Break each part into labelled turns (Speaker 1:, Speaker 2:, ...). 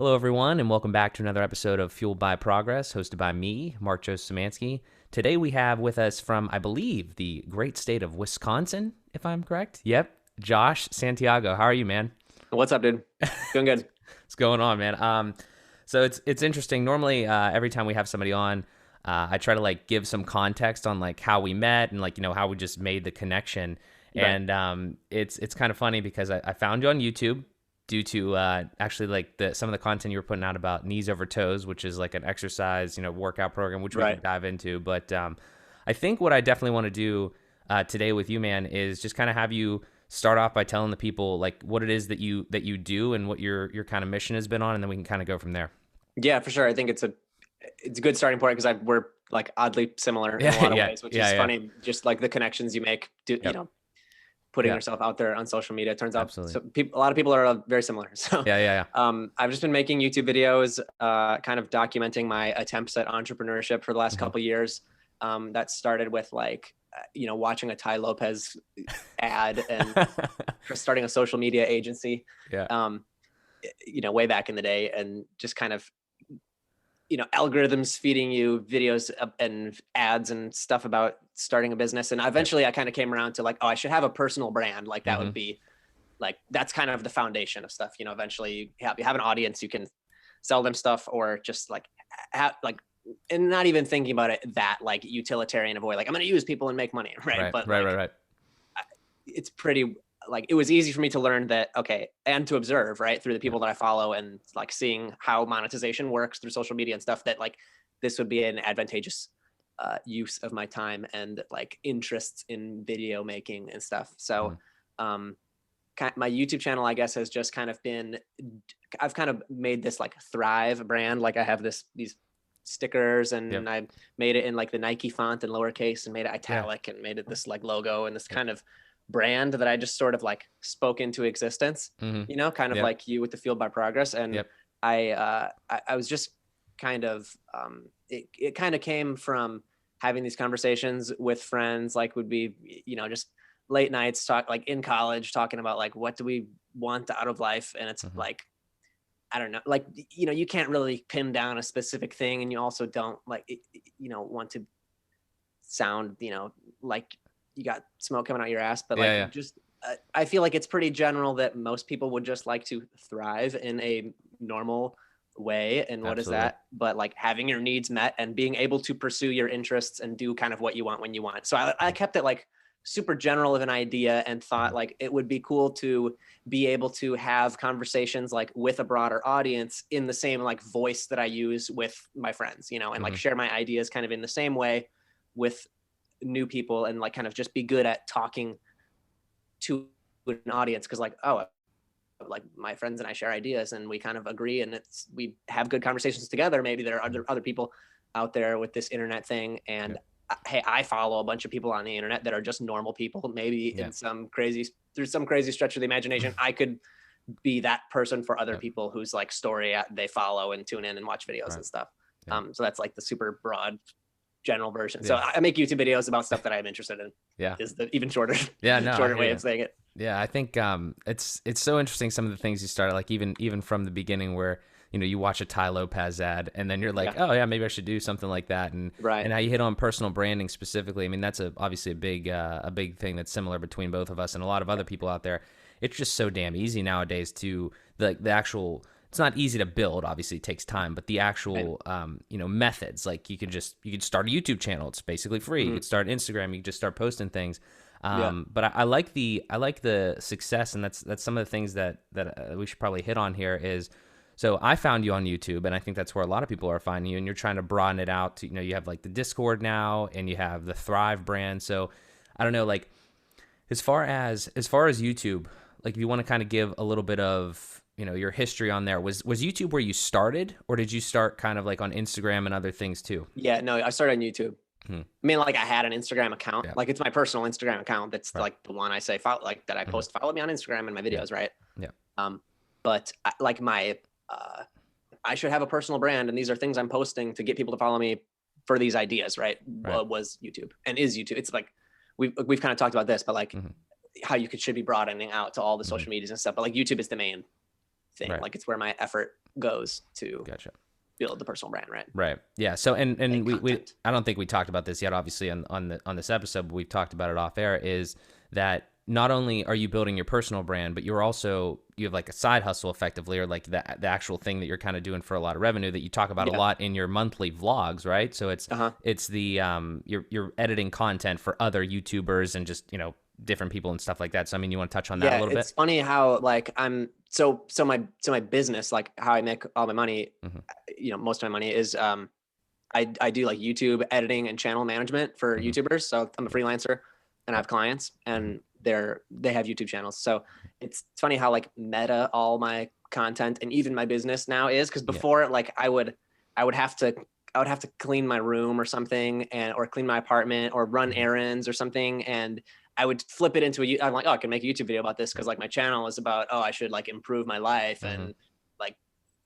Speaker 1: Hello, everyone, and welcome back to another episode of Fueled by Progress, hosted by me, Mark Joe Szymanski. Today we have with us from, I believe, the great state of Wisconsin, if I'm correct. Yep, Josh Santiago. How are you, man?
Speaker 2: What's up, dude? Doing good.
Speaker 1: What's going on, man? So it's interesting. Normally, every time we have somebody on, I try to give some context on how we met and how we just made the connection.
Speaker 2: Right.
Speaker 1: And it's kind of funny because I found you on YouTube due to actually some of the content you were putting out about knees over toes, which is like an exercise workout program, which we can
Speaker 2: Right.
Speaker 1: dive into. But I think what I definitely want to do today with you, man, is just kind of have you start off by telling the people what it is that you do and what your kind of mission has been on, and then we can kind of go from there.
Speaker 2: Yeah, for sure. I think it's a good starting point because we're oddly similar in a
Speaker 1: Yeah,
Speaker 2: lot of
Speaker 1: yeah,
Speaker 2: ways, which
Speaker 1: yeah,
Speaker 2: is
Speaker 1: yeah.
Speaker 2: funny. Just like the connections you make,
Speaker 1: Yep.
Speaker 2: putting
Speaker 1: Yeah,
Speaker 2: yourself out there on social media. It turns out
Speaker 1: absolutely.
Speaker 2: so a lot of people are very similar. So
Speaker 1: Yeah, yeah,
Speaker 2: I've just been making YouTube videos, kind of documenting my attempts at entrepreneurship for the last
Speaker 1: yeah.
Speaker 2: couple of years. That started with watching a Ty Lopez ad and starting a social media agency.
Speaker 1: Yeah.
Speaker 2: Um, way back in the day, and just kind of algorithms feeding you videos and ads and stuff about starting a business. And
Speaker 1: Yep.
Speaker 2: eventually I kind of came around to I should have a personal brand. That
Speaker 1: Mm-hmm.
Speaker 2: would be that's kind of the foundation of stuff. Eventually you have an audience, you can sell them stuff, or just and not even thinking about it that utilitarian of a way, I'm going to use people and make money. Right.
Speaker 1: Right,
Speaker 2: But
Speaker 1: right, right, right.
Speaker 2: it's pretty it was easy for me to learn that, okay, and to observe, right, through the
Speaker 1: Yeah.
Speaker 2: people that I follow, and seeing how monetization works through social media and stuff, that this would be an advantageous use of my time and interests in video making and stuff.
Speaker 1: Mm-hmm.
Speaker 2: So um my YouTube channel, I guess, has just kind of been, I've kind of made this Thrive brand. I have these stickers,
Speaker 1: Yep.
Speaker 2: and I made it in the Nike font and lowercase, and made it
Speaker 1: Yeah.
Speaker 2: italic, and made it this logo and this
Speaker 1: Yep.
Speaker 2: kind of brand that I just sort of spoke into existence,
Speaker 1: Mm-hmm.
Speaker 2: kind of
Speaker 1: Yep.
Speaker 2: like you with the Fueled by Progress. And
Speaker 1: Yep.
Speaker 2: I was just kind of, it kind of came from having these conversations with friends, would be, just late nights in college, talking about what do we want out of life. And it's
Speaker 1: Mm-hmm.
Speaker 2: I don't know, you can't really pin down a specific thing, and you also don't want to sound, like you got smoke coming out your ass, but
Speaker 1: Yeah, yeah.
Speaker 2: just I feel like it's pretty general that most people would just like to thrive in a normal way. And what is
Speaker 1: Absolutely.
Speaker 2: that but having your needs met and being able to pursue your interests and do kind of what you want when you want. So I kept it super general of an idea, and thought
Speaker 1: Mm-hmm.
Speaker 2: it would be cool to be able to have conversations with a broader audience in the same voice that I use with my friends, and
Speaker 1: Mm-hmm.
Speaker 2: share my ideas kind of in the same way with new people, and kind of just be good at talking to an audience, because my friends and I share ideas, and we kind of agree, and we have good conversations together. Maybe there are other people out there with this internet thing, and
Speaker 1: Yep.
Speaker 2: hey, I follow a bunch of people on the internet that are just normal people. Maybe
Speaker 1: Yeah.
Speaker 2: through some crazy stretch of the imagination, I could be that person for other
Speaker 1: Yep.
Speaker 2: people whose story they follow and tune in and watch videos
Speaker 1: Right.
Speaker 2: and stuff.
Speaker 1: Yeah.
Speaker 2: So that's the super broad general version. So
Speaker 1: Yeah.
Speaker 2: I make YouTube videos about stuff that I'm interested in,
Speaker 1: Yeah.
Speaker 2: is the even shorter
Speaker 1: Yeah. No, I
Speaker 2: shorter
Speaker 1: hear
Speaker 2: way
Speaker 1: you.
Speaker 2: of saying it.
Speaker 1: Yeah, I think it's so interesting, some of the things you started, even from the beginning, where you watch a Ty Lopez ad and then you're like,
Speaker 2: Yeah.
Speaker 1: oh yeah, maybe I should do something like that.
Speaker 2: Right.
Speaker 1: And how you hit on personal branding specifically. I mean, that's obviously a big thing that's similar between both of us and a lot of other people out there. It's just so damn easy nowadays to the actual. It's not easy to build. Obviously, it takes time, but the
Speaker 2: Right.
Speaker 1: actual methods, you could start a YouTube channel. It's basically free. You
Speaker 2: Mhm.
Speaker 1: could start Instagram. You could just start posting things.
Speaker 2: Yeah.
Speaker 1: But I like the success, and that's some of the things that we should probably hit on here is. So I found you on YouTube, and I think that's where a lot of people are finding you, and you're trying to broaden it out to, you have the Discord now, and you have the Thrive brand. So I don't know, as far as YouTube, if you want to kind of give a little bit of, your history on there, was YouTube where you started, or did you start kind of on Instagram and other things too?
Speaker 2: Yeah. No, I started on YouTube.
Speaker 1: Hmm.
Speaker 2: I mean, I had an Instagram account.
Speaker 1: Yeah.
Speaker 2: It's my personal Instagram account. That's
Speaker 1: Right.
Speaker 2: the one I say follow, that I
Speaker 1: Hmm.
Speaker 2: post. Follow me on Instagram and my
Speaker 1: Yeah.
Speaker 2: videos, right?
Speaker 1: Yeah.
Speaker 2: But my I should have a personal brand, and these are things I'm posting to get people to follow me for these ideas, right?
Speaker 1: Right.
Speaker 2: Was YouTube, and is YouTube. It's we've kind of talked about this, but
Speaker 1: Hmm.
Speaker 2: how you should be broadening out to all the
Speaker 1: Hmm.
Speaker 2: social medias and stuff. But YouTube is the main thing.
Speaker 1: Right.
Speaker 2: Like it's where my effort goes to
Speaker 1: Gotcha.
Speaker 2: build the personal brand, right?
Speaker 1: Right. Yeah. So, and we
Speaker 2: Content.
Speaker 1: I don't think we talked about this yet, obviously on this episode, but we've talked about it off air, is that not only are you building your personal brand, but you have like a side hustle effectively, or like the actual thing that you're kind of doing for a lot of revenue that you talk about a lot in your monthly vlogs, right? So it's the, you're editing content for other YouTubers and just, different people and stuff like that. So, I mean, you want to touch on that a little bit?
Speaker 2: It's funny how like so my business, like how I make all my money, most of my money is, I do like YouTube editing and channel management for YouTubers. So I'm a freelancer and I have clients and they have YouTube channels. So it's funny how like meta all my content and even my business now is, because before like I would have to clean my room or something, or clean my apartment or run errands or something, and I would flip it into I'm like, oh, I can make a YouTube video about this because like my channel is about, oh, I should like improve my life and like,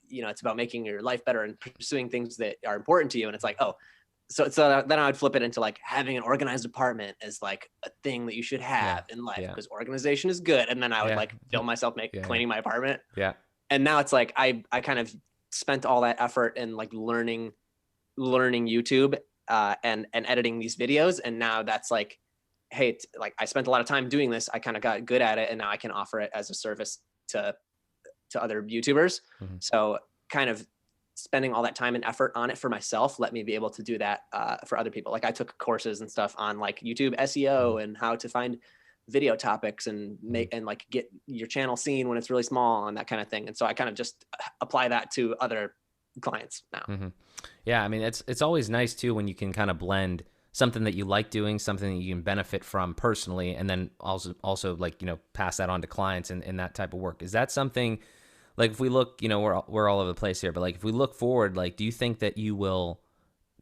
Speaker 2: it's about making your life better and pursuing things that are important to you. And it's like, oh, so then I would flip it into like having an organized apartment as like a thing that you should have in life because organization is good. And then I would like film myself cleaning my apartment.
Speaker 1: Yeah.
Speaker 2: And now it's like, I kind of spent all that effort in like learning YouTube and editing these videos. And now that's like, hey, like I spent a lot of time doing this. I kind of got good at it. And now I can offer it as a service to other YouTubers. So kind of spending all that time and effort on it for myself let me be able to do that for other people. Like I took courses and stuff on like YouTube SEO and how to find video topics and and like get your channel seen when it's really small and that kind of thing. And so I kind of just apply that to other clients now.
Speaker 1: Yeah. I mean, it's always nice too, when you can kind of blend something that you like doing, something that you can benefit from personally, and then also like, pass that on to clients and that type of work. Is that something, like if we look, we're all over the place here, but like if we look forward, like, do you think that you will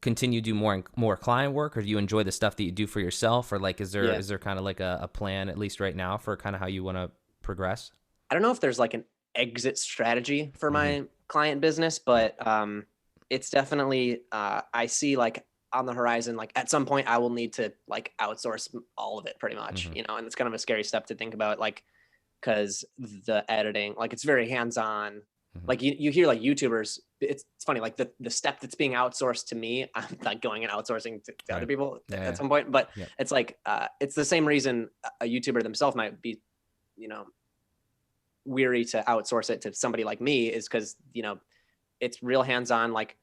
Speaker 1: continue to do more client work, or do you enjoy the stuff that you do for yourself? Or like, is there kind of like a plan, at least right now, for kind of how you want to progress?
Speaker 2: I don't know if there's like an exit strategy for my client business, but it's definitely, I see like on the horizon, like at some point I will need to like outsource all of it pretty much, and it's kind of a scary step to think about, like, because the editing, like it's very hands-on. Like you hear like YouTubers, it's funny, like the step that's being outsourced to me, I'm like going and outsourcing to other people at some point. But it's like, it's the same reason a YouTuber themselves might be, weary to outsource it to somebody like me, is because, it's real hands-on. Like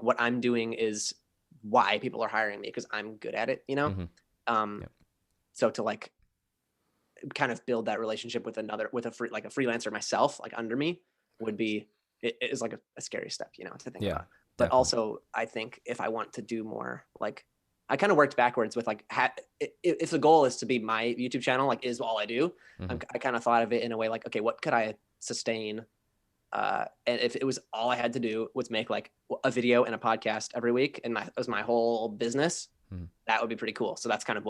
Speaker 2: what I'm doing is why people are hiring me, because I'm good at it, So to like kind of build that relationship with a freelancer myself, like under me, would be, it is like a scary step, to think about. But definitely. Also I think if I want to do more, like I kind of worked backwards with like, if the goal is to be my YouTube channel, like is all I do, I kind of thought of it in a way like, okay, what could I sustain? And if it was all I had to do was make like a video and a podcast every week, and that was my whole business, that would be pretty cool. So that's kind of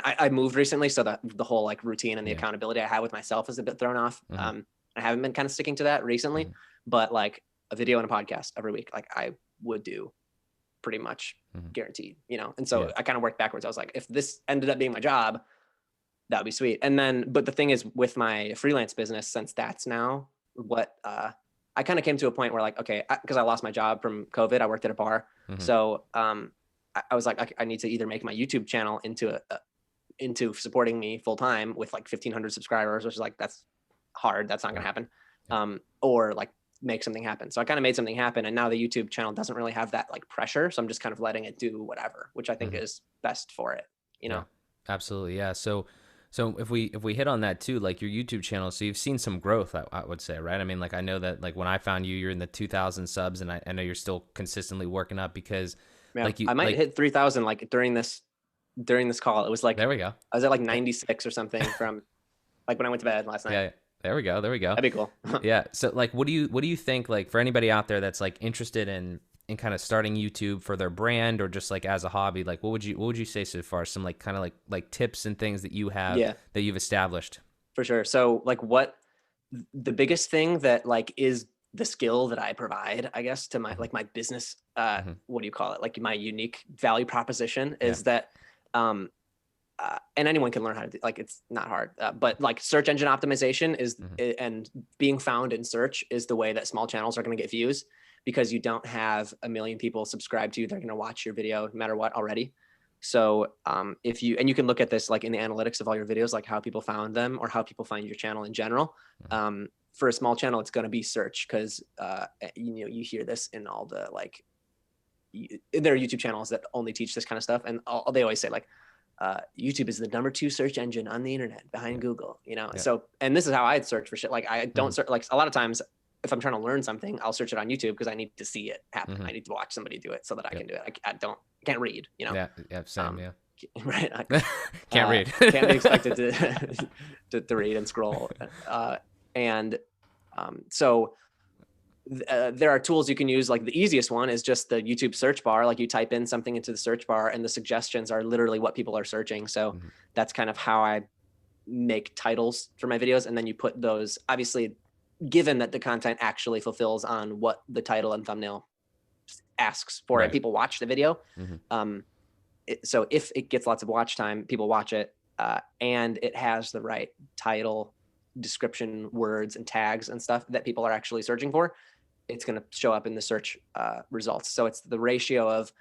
Speaker 2: I moved recently. So the whole like routine and the accountability I have with myself is a bit thrown off. I haven't been kind of sticking to that recently, but like a video and a podcast every week, like I would do pretty much guaranteed, And so I kind of worked backwards. I was like, if this ended up being my job, that would be sweet. And then, but the thing is with my freelance business, since that's now what, I kind of came to a point where like, okay, because I lost my job from COVID, I worked at a bar. So, I was like, I need to either make my YouTube channel into supporting me full time with like 1,500 subscribers, which is like, that's hard. That's not going to happen. Or like make something happen. So I kind of made something happen. And now the YouTube channel doesn't really have that like pressure. So I'm just kind of letting it do whatever, which I think is best for it,
Speaker 1: Absolutely. Yeah. So if we hit on that too, like your YouTube channel, so you've seen some growth, I would say, right? I mean, like I know that like when I found you, you're in the 2,000 subs, and I know you're still consistently working up, because like
Speaker 2: I might hit 3,000 like during this call. It was like,
Speaker 1: there we go.
Speaker 2: I was at like 96 or something from like when I went to bed last night.
Speaker 1: Yeah. There we go.
Speaker 2: That'd be cool.
Speaker 1: Yeah. So like, what do you think, like for anybody out there that's like interested in kind of starting YouTube for their brand, or just like as a hobby, like what would you say so far? Some like kind of like tips and things that you have that you've established?
Speaker 2: For sure. So like the biggest thing that like is the skill that I provide, I guess, to my like my business, what do you call it? Like my unique value proposition is that and anyone can learn how to do, like, it's not hard, but like search engine optimization is, and being found in search is the way that small channels are going to get views, because you don't have a million people subscribed to you. They're going to watch your video no matter what already. So if you, and you can look at this like in the analytics of all your videos, like how people found them or how people find your channel in general. For a small channel, it's going to be search, because you hear this in all the like, there are YouTube channels that only teach this kind of stuff, and they always say like, YouTube is the #2 search engine on the internet behind Google, So, and this is how I'd search for shit. Like I don't search, like a lot of times if I'm trying to learn something, I'll search it on YouTube because I need to see it happen. I need to watch somebody do it so that I can do it. I can't read,
Speaker 1: Yeah, same,
Speaker 2: right.
Speaker 1: Can't read.
Speaker 2: Can't be expected to read and scroll. So there are tools you can use. Like the easiest one is just the YouTube search bar. Like you type in something into the search bar and the suggestions are literally what people are searching. So that's kind of how I make titles for my videos. And then you put those, obviously, given that the content actually fulfills on what the title and thumbnail asks for, and people watch the video. So if it gets lots of watch time, people watch it, and it has the right title, description, words, and tags and stuff that people are actually searching for, it's going to show up in the search results. So it's the ratio of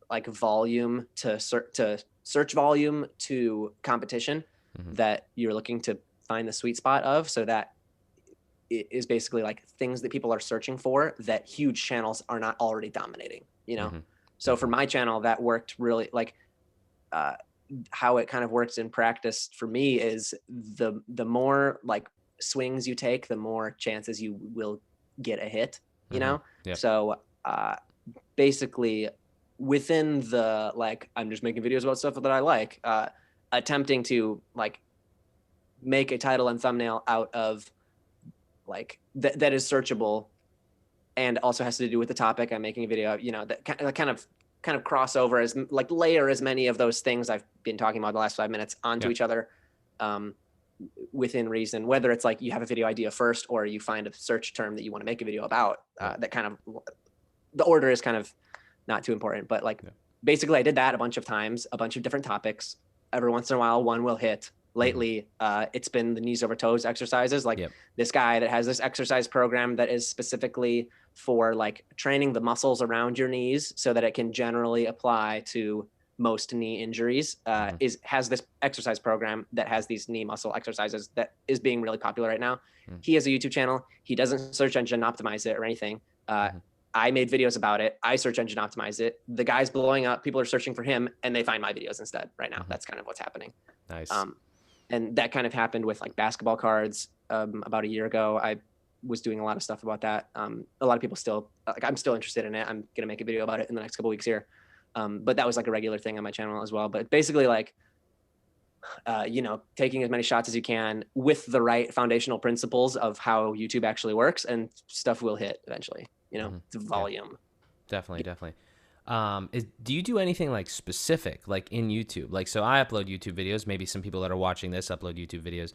Speaker 2: like volume to search volume to competition that you're looking to find the sweet spot of. So that it is basically like things that people are searching for that huge channels are not already dominating, So for my channel, that worked really, like how it kind of works in practice for me is the more like swings you take, the more chances you will get a hit, So basically within the, like, I'm just making videos about stuff that I like, attempting to like make a title and thumbnail out of like that is searchable and also has to do with the topic I'm making a video of, that kind of crossover, as like layer as many of those things I've been talking about the last 5 minutes onto each other, within reason, whether it's like you have a video idea first or you find a search term that you want to make a video about, that kind of, the order is kind of not too important, but like basically I did that a bunch of times, a bunch of different topics. Every once in a while, one will hit. Lately, it's been the knees over toes exercises. Like this guy that has this exercise program that is specifically for like training the muscles around your knees so that it can generally apply to most knee injuries, has this exercise program that has these knee muscle exercises that is being really popular right now. He has a YouTube channel. He doesn't search engine optimize it or anything. I made videos about it. I search engine optimize it. The guy's blowing up. People are searching for him and they find my videos instead right now. That's kind of what's happening.
Speaker 1: Nice.
Speaker 2: And that kind of happened with like basketball cards about a year ago. I was doing a lot of stuff about that. A lot of people still, like, I'm still interested in it. I'm going to make a video about it in the next couple weeks here. But that was like a regular thing on my channel as well. But basically like, taking as many shots as you can with the right foundational principles of how YouTube actually works, and stuff will hit eventually, the volume.
Speaker 1: Definitely. Do you do anything like specific, like in YouTube? Like, so I upload YouTube videos. Maybe some people that are watching this upload YouTube videos.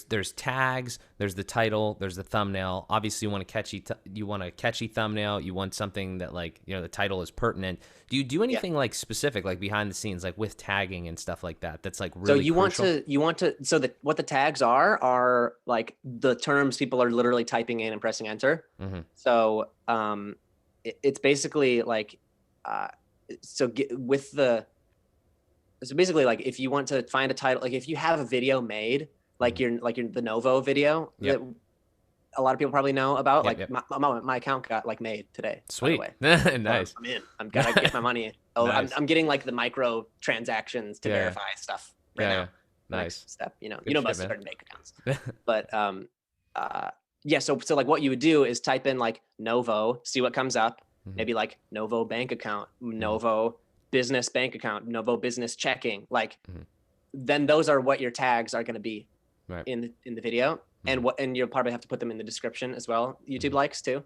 Speaker 1: There's tags, there's the title, there's the thumbnail. Obviously, you want a catchy thumbnail. You want something that like, the title is pertinent. Do you do anything like specific, like behind the scenes, like with tagging and stuff like that? That's like really crucial?
Speaker 2: So what the tags are like the terms people are literally typing in and pressing enter. So it's basically like, so basically like if you want to find a title, like if you have a video made, like your the Novo video that a lot of people probably know about, my account got like made today.
Speaker 1: Sweet. Nice.
Speaker 2: I'm in. I'm gotta get my money. Nice. I'm getting like the micro transactions to verify stuff right now.
Speaker 1: Nice
Speaker 2: step. Most certain bank accounts. But so like what you would do is type in like Novo, see what comes up. Maybe like Novo bank account, Novo business bank account, Novo business checking. Like, then those are what your tags are going to be in the video, and you'll probably have to put them in the description as well. YouTube likes to.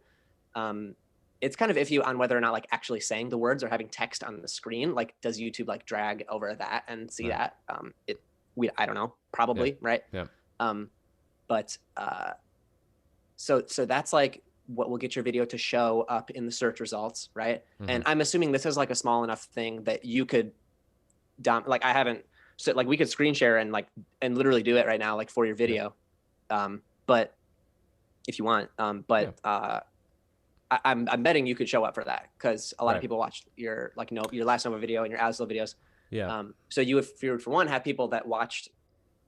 Speaker 2: It's kind of iffy on whether or not like actually saying the words or having text on the screen. Like, does YouTube like drag over that and see that? I don't know. Probably right.
Speaker 1: Yeah.
Speaker 2: But so that's like what will get your video to show up in the search results, right? And I'm assuming this is like a small enough thing that you could like I haven't So like we could screen share and literally do it right now, like for your video. But if you want, I'm betting you could show up for that because a lot of people watched your your last Nova video and your Aslo videos.
Speaker 1: Yeah.
Speaker 2: So you would, for one, have people that watched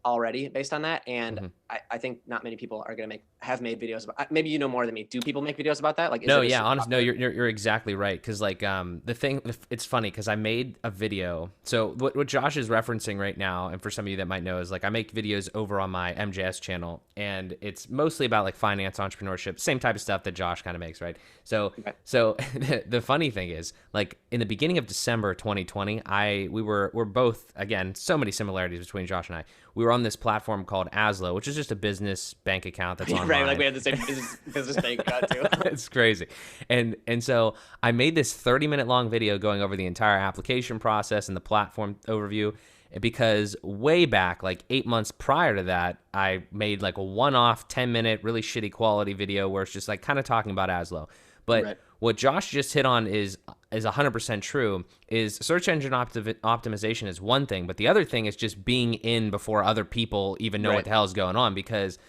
Speaker 2: already based on that, and
Speaker 1: Mm-hmm.
Speaker 2: I think not many people are gonna have made videos about. Maybe you know more than me. Do people make videos about that? Like, is
Speaker 1: No,
Speaker 2: it
Speaker 1: yeah, honestly, no, you're exactly right. Because like the thing, it's funny because I made a video. So what Josh is referencing right now, and for some of you that might know, is like I make videos over on my MJS channel, and it's mostly about like finance, entrepreneurship, same type of stuff that Josh kind of makes, right? So the funny thing is, like in the beginning of December 2020, we're both, again, so many similarities between Josh and I. We were on this platform called Aslo, which is just a business bank account that's online.
Speaker 2: Right, like we had the same business bank account too.
Speaker 1: It's crazy. And so I made this 30-minute long video going over the entire application process and the platform overview, because way back, like 8 months prior to that, I made like a one-off 10-minute, really shitty quality video where it's just like kind of talking about Aslo. But what Josh just hit on is 100% true. Is search engine optimization is one thing, but the other thing is just being in before other people even know what the hell is going on. Because,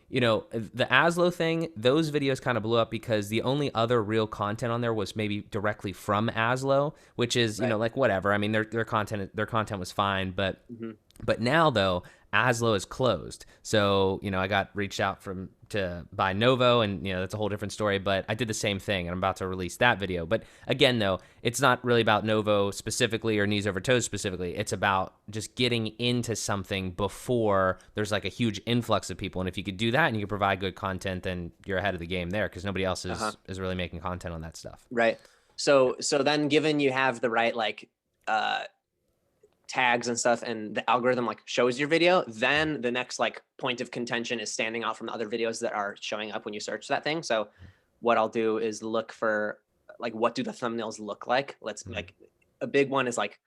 Speaker 1: you know, the Aslo thing, those videos kind of blew up because the only other real content on there was maybe directly from Aslo, which is, you know, like whatever. I mean, their content was fine, but now though, Aslo is closed. So, you know, I got reached out by Novo, and, you know, that's a whole different story, but I did the same thing and I'm about to release that video. But again, though, it's not really about Novo specifically or knees over toes specifically. It's about just getting into something before there's like a huge influx of people. And if you could do that and you could provide good content, then you're ahead of the game there, because nobody else is really making content on that stuff.
Speaker 2: Right. So then given you have the right, like, tags and stuff, and the algorithm like shows your video, then the next like point of contention is standing out from the other videos that are showing up when you search that thing. So what I'll do is look for like, what do the thumbnails look like? Like a big one is like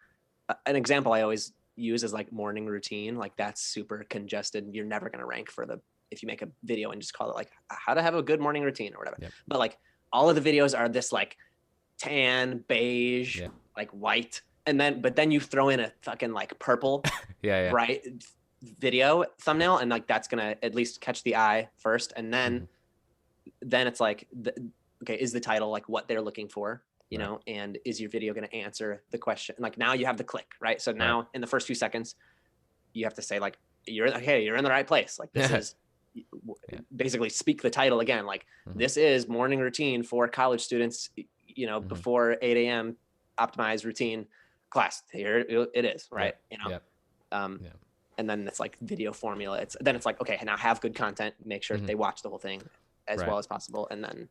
Speaker 2: an example I always use is like morning routine. Like that's super congested. You're never going to rank for if you make a video and just call it like how to have a good morning routine or whatever. But like all of the videos are this like tan, beige, like white. But then you throw in a fucking like purple, bright video thumbnail, and like that's gonna at least catch the eye first, and then it's like, okay, is the title like what they're looking for, you know, and is your video gonna answer the question? Like now you have the click, right? So now in the first few seconds, you have to say like you're in the right place. Like this is basically speak the title again. Like this is morning routine for college students, you know, before 8 a.m. optimized routine class. Here it is, right? You know, and then it's like video formula. It's like, okay, now have good content, make sure they watch the whole thing as well as possible, and then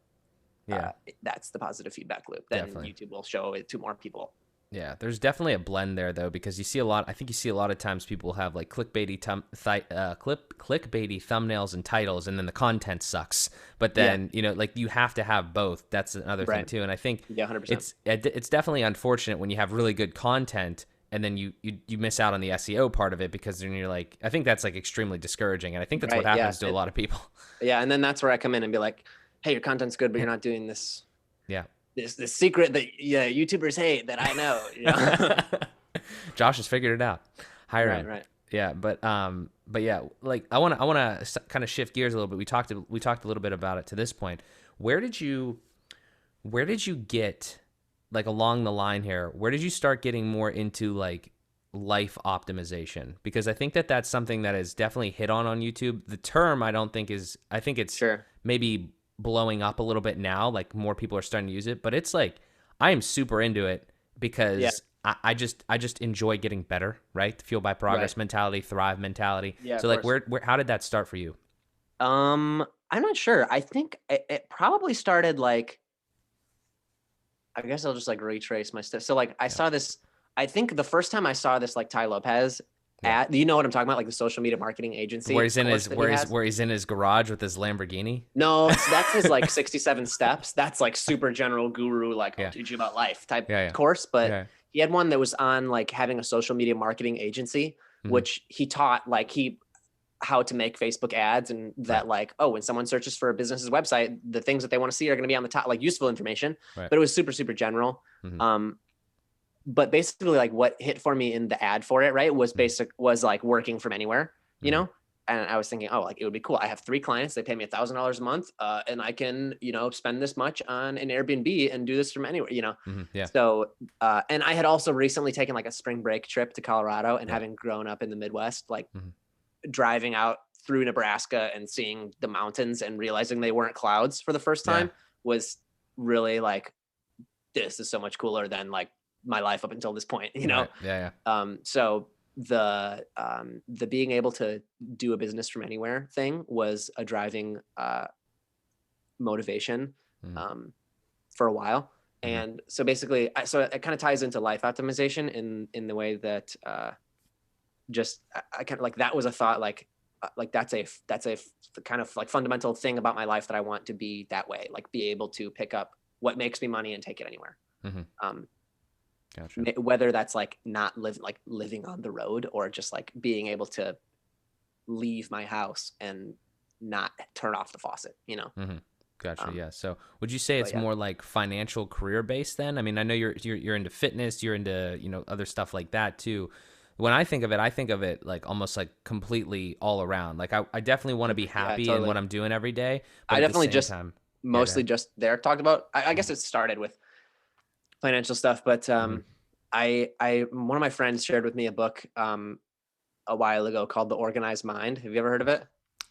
Speaker 2: that's the positive feedback loop. Then YouTube will show it to more people.
Speaker 1: Yeah, there's definitely a blend there though, because I think you see a lot of times people have like clickbaity thumbnails and titles, and then the content sucks. But then you know, like you have to have both. That's another thing too. And I think
Speaker 2: 100%.
Speaker 1: It's definitely unfortunate when you have really good content and then you miss out on the SEO part of it, because then you're like, I think that's like extremely discouraging, and I think that's what happens to a lot of people. Yeah,
Speaker 2: and then that's where I come in and be like, hey, your content's good, but you're not doing this.
Speaker 1: Yeah.
Speaker 2: This secret that YouTubers hate that I know. You know?
Speaker 1: Josh has figured it out.
Speaker 2: Right.
Speaker 1: Yeah, but yeah, like I want to kind of shift gears a little bit. We talked a little bit about it to this point. Where did you get, like along the line here? Where did you start getting more into like life optimization? Because I think that's something that is definitely hit on YouTube. The term I think it's maybe blowing up a little bit now, like more people are starting to use it, but it's like I am super into it because I just enjoy getting better, right? Fuel by progress mentality, thrive mentality. So like where how did that start for you?
Speaker 2: I'm not sure. I think it probably started like, I guess I'll just like retrace my stuff. So like I saw this, I think the first time I saw this like Ty Lopez at, you know what I'm talking about? Like the social media marketing agency.
Speaker 1: Where he's in his garage with his Lamborghini.
Speaker 2: No, that's his like 67 steps. That's like super general guru, like I'll teach you about life type course. But he had one that was on like having a social media marketing agency, which he taught like how to make Facebook ads, and that like, oh, when someone searches for a business's website, the things that they want to see are going to be on the top, like useful information. But it was super, super general. but basically like what hit for me in the ad for it, right, was like working from anywhere, you
Speaker 1: Mm-hmm.
Speaker 2: know? And I was thinking, oh, like it would be cool. I have 3 clients. They pay me $1,000 a month. And I can, spend this much on an Airbnb and do this from anywhere.
Speaker 1: Mm-hmm. Yeah.
Speaker 2: So, and I had also recently taken like a spring break trip to Colorado, and
Speaker 1: Yeah.
Speaker 2: having grown up in the Midwest, like
Speaker 1: Mm-hmm.
Speaker 2: driving out through Nebraska and seeing the mountains and realizing they weren't clouds for the first
Speaker 1: Yeah.
Speaker 2: time was really like, this is so much cooler than like my life up until this point,
Speaker 1: Right. Yeah. Yeah.
Speaker 2: So the being able to do a business from anywhere thing was a driving motivation
Speaker 1: Mm-hmm.
Speaker 2: for a while.
Speaker 1: Mm-hmm.
Speaker 2: And so basically, so it kind of ties into life optimization in the way that just I kind of like, that was a thought, like that's a kind of like fundamental thing about my life that I want to be that way, like be able to pick up what makes me money and take it anywhere.
Speaker 1: Mm-hmm. Gotcha.
Speaker 2: Whether that's like not living on the road, or just like being able to leave my house and not turn off the faucet,
Speaker 1: Mm-hmm. Gotcha.
Speaker 2: Um,
Speaker 1: Yeah. So would you say
Speaker 2: but
Speaker 1: it's
Speaker 2: yeah,
Speaker 1: more like financial career based then? I mean, I know you're into fitness, you're into, other stuff like that too. When I think of it like almost like completely all around. Like I definitely want to be
Speaker 2: yeah,
Speaker 1: happy in what
Speaker 2: totally.
Speaker 1: I'm doing every day, but
Speaker 2: I
Speaker 1: at the
Speaker 2: definitely
Speaker 1: same
Speaker 2: just
Speaker 1: time, yeah, go
Speaker 2: mostly
Speaker 1: ahead.
Speaker 2: just there talked about, I guess it started with financial stuff, but
Speaker 1: Mm-hmm.
Speaker 2: I one of my friends shared with me a book a while ago called The Organized Mind. Have you ever heard of it?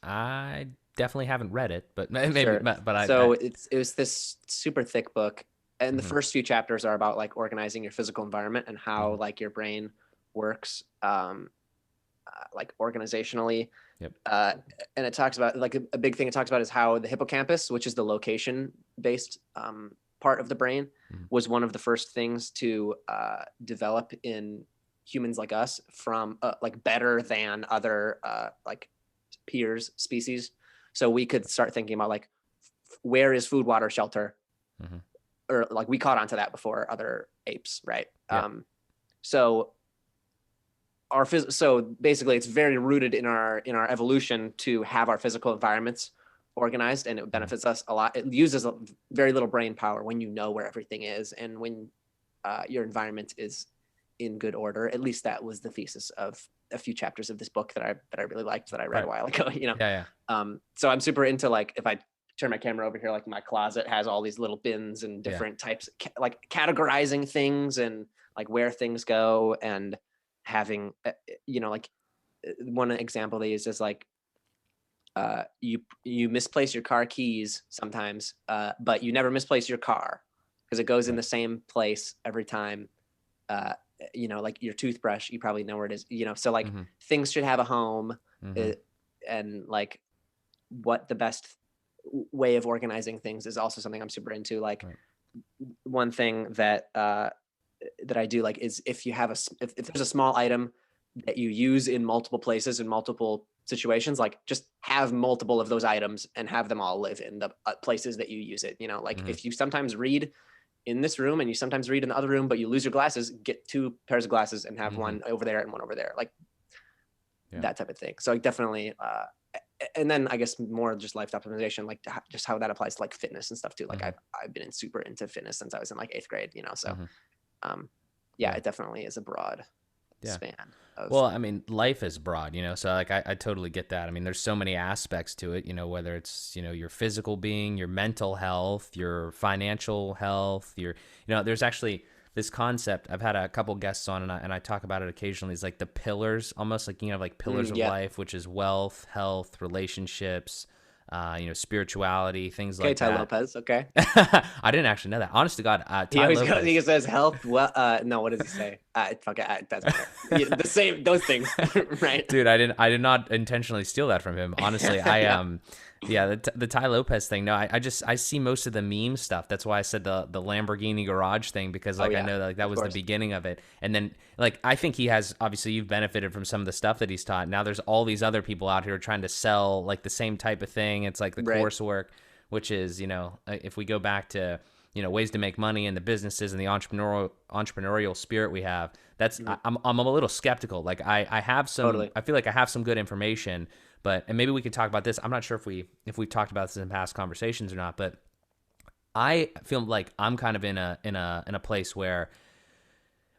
Speaker 1: I definitely haven't read it, but maybe,
Speaker 2: Sure.
Speaker 1: but
Speaker 2: So it was this super thick book, and the
Speaker 1: mm-hmm.
Speaker 2: first few chapters are about like organizing your physical environment and
Speaker 1: Mm-hmm.
Speaker 2: how like your brain works, like organizationally.
Speaker 1: Yep.
Speaker 2: Uh, and it talks about like a big thing it talks about is how the hippocampus, which is the location based part of the brain,
Speaker 1: Mm-hmm.
Speaker 2: was one of the first things to develop in humans like us, from like better than other like peers species. So we could start thinking about like, where is food, water, shelter,
Speaker 1: Mm-hmm.
Speaker 2: or like we caught onto that before other apes, right?
Speaker 1: Yeah.
Speaker 2: So so basically it's very rooted in our evolution to have our physical environments organized, and it
Speaker 1: Mm-hmm.
Speaker 2: benefits us a lot. It uses very little brain power when you know where everything is, and when your environment is in good order. At least that was the thesis of a few chapters of this book that I really liked, that I read
Speaker 1: Right.
Speaker 2: a while ago.
Speaker 1: Yeah.
Speaker 2: So I'm super into, like, if I turn my camera over here, like my closet has all these little bins and
Speaker 1: Yeah.
Speaker 2: different types, like categorizing things and like where things go, and having, like one example they use is like, you misplace your car keys sometimes, but you never misplace your car, because it goes in
Speaker 1: Right.
Speaker 2: the same place every time. Uh, like your toothbrush, you probably know where it is. So like
Speaker 1: Mm-hmm.
Speaker 2: things should have a home,
Speaker 1: Mm-hmm.
Speaker 2: and like what the best way of organizing things is also something I'm super into. Like
Speaker 1: Right.
Speaker 2: one thing that that I do like is, if you have if there's a small item that you use in multiple places in multiple situations, like just have multiple of those items and have them all live in the places that you use it. Like
Speaker 1: Mm-hmm.
Speaker 2: if you sometimes read in this room and you sometimes read in the other room, but you lose your glasses, get 2 pairs of glasses and have
Speaker 1: Mm-hmm.
Speaker 2: one over there and one over there, like
Speaker 1: Yeah.
Speaker 2: that type of thing. So I definitely, and then I guess more just life optimization, like just how that applies to like fitness and stuff too. Like
Speaker 1: Mm-hmm.
Speaker 2: I've been super into fitness since I was in like 8th grade, so
Speaker 1: Mm-hmm.
Speaker 2: yeah,
Speaker 1: Yeah.
Speaker 2: it definitely is a broad
Speaker 1: Yeah.
Speaker 2: span of.
Speaker 1: Well, I mean, life is broad, so like I totally get that. I mean, there's so many aspects to it, whether it's, your physical being, your mental health, your financial health, there's actually this concept. I've had a couple guests on, and I talk about it occasionally. It's like the pillars, almost like, like pillars of
Speaker 2: Yeah.
Speaker 1: life, which is wealth, health, relationships, spirituality, things
Speaker 2: Okay,
Speaker 1: like
Speaker 2: Ty
Speaker 1: that.
Speaker 2: Lopez. Okay.
Speaker 1: I didn't actually know that. Honest to God,
Speaker 2: He
Speaker 1: Ty
Speaker 2: always goes,
Speaker 1: Lopez.
Speaker 2: he says health. Well, no, what does he say? Fuck it, it doesn't matter. Yeah, the same, those things, right?
Speaker 1: Dude, I did not intentionally steal that from him. Honestly,
Speaker 2: Yeah.
Speaker 1: yeah, the Ty Lopez thing. No, I see most of the meme stuff. That's why I said the Lamborghini garage thing, because like I
Speaker 2: Yeah,
Speaker 1: know that like that
Speaker 2: of
Speaker 1: was the
Speaker 2: course.
Speaker 1: beginning of it. And then like I think he has, obviously you've benefited from some of the stuff that he's taught. Now there's all these other people out here trying to sell like the same type of thing. It's like the
Speaker 2: Right.
Speaker 1: coursework, which is, if we go back to, ways to make money and the businesses and the entrepreneurial spirit we have, that's I'm a little skeptical. Like I have some,
Speaker 2: Totally.
Speaker 1: I feel like I have some good information, and maybe we could talk about this. I'm not sure if we've talked about this in past conversations or not, but I feel like I'm kind of in a place where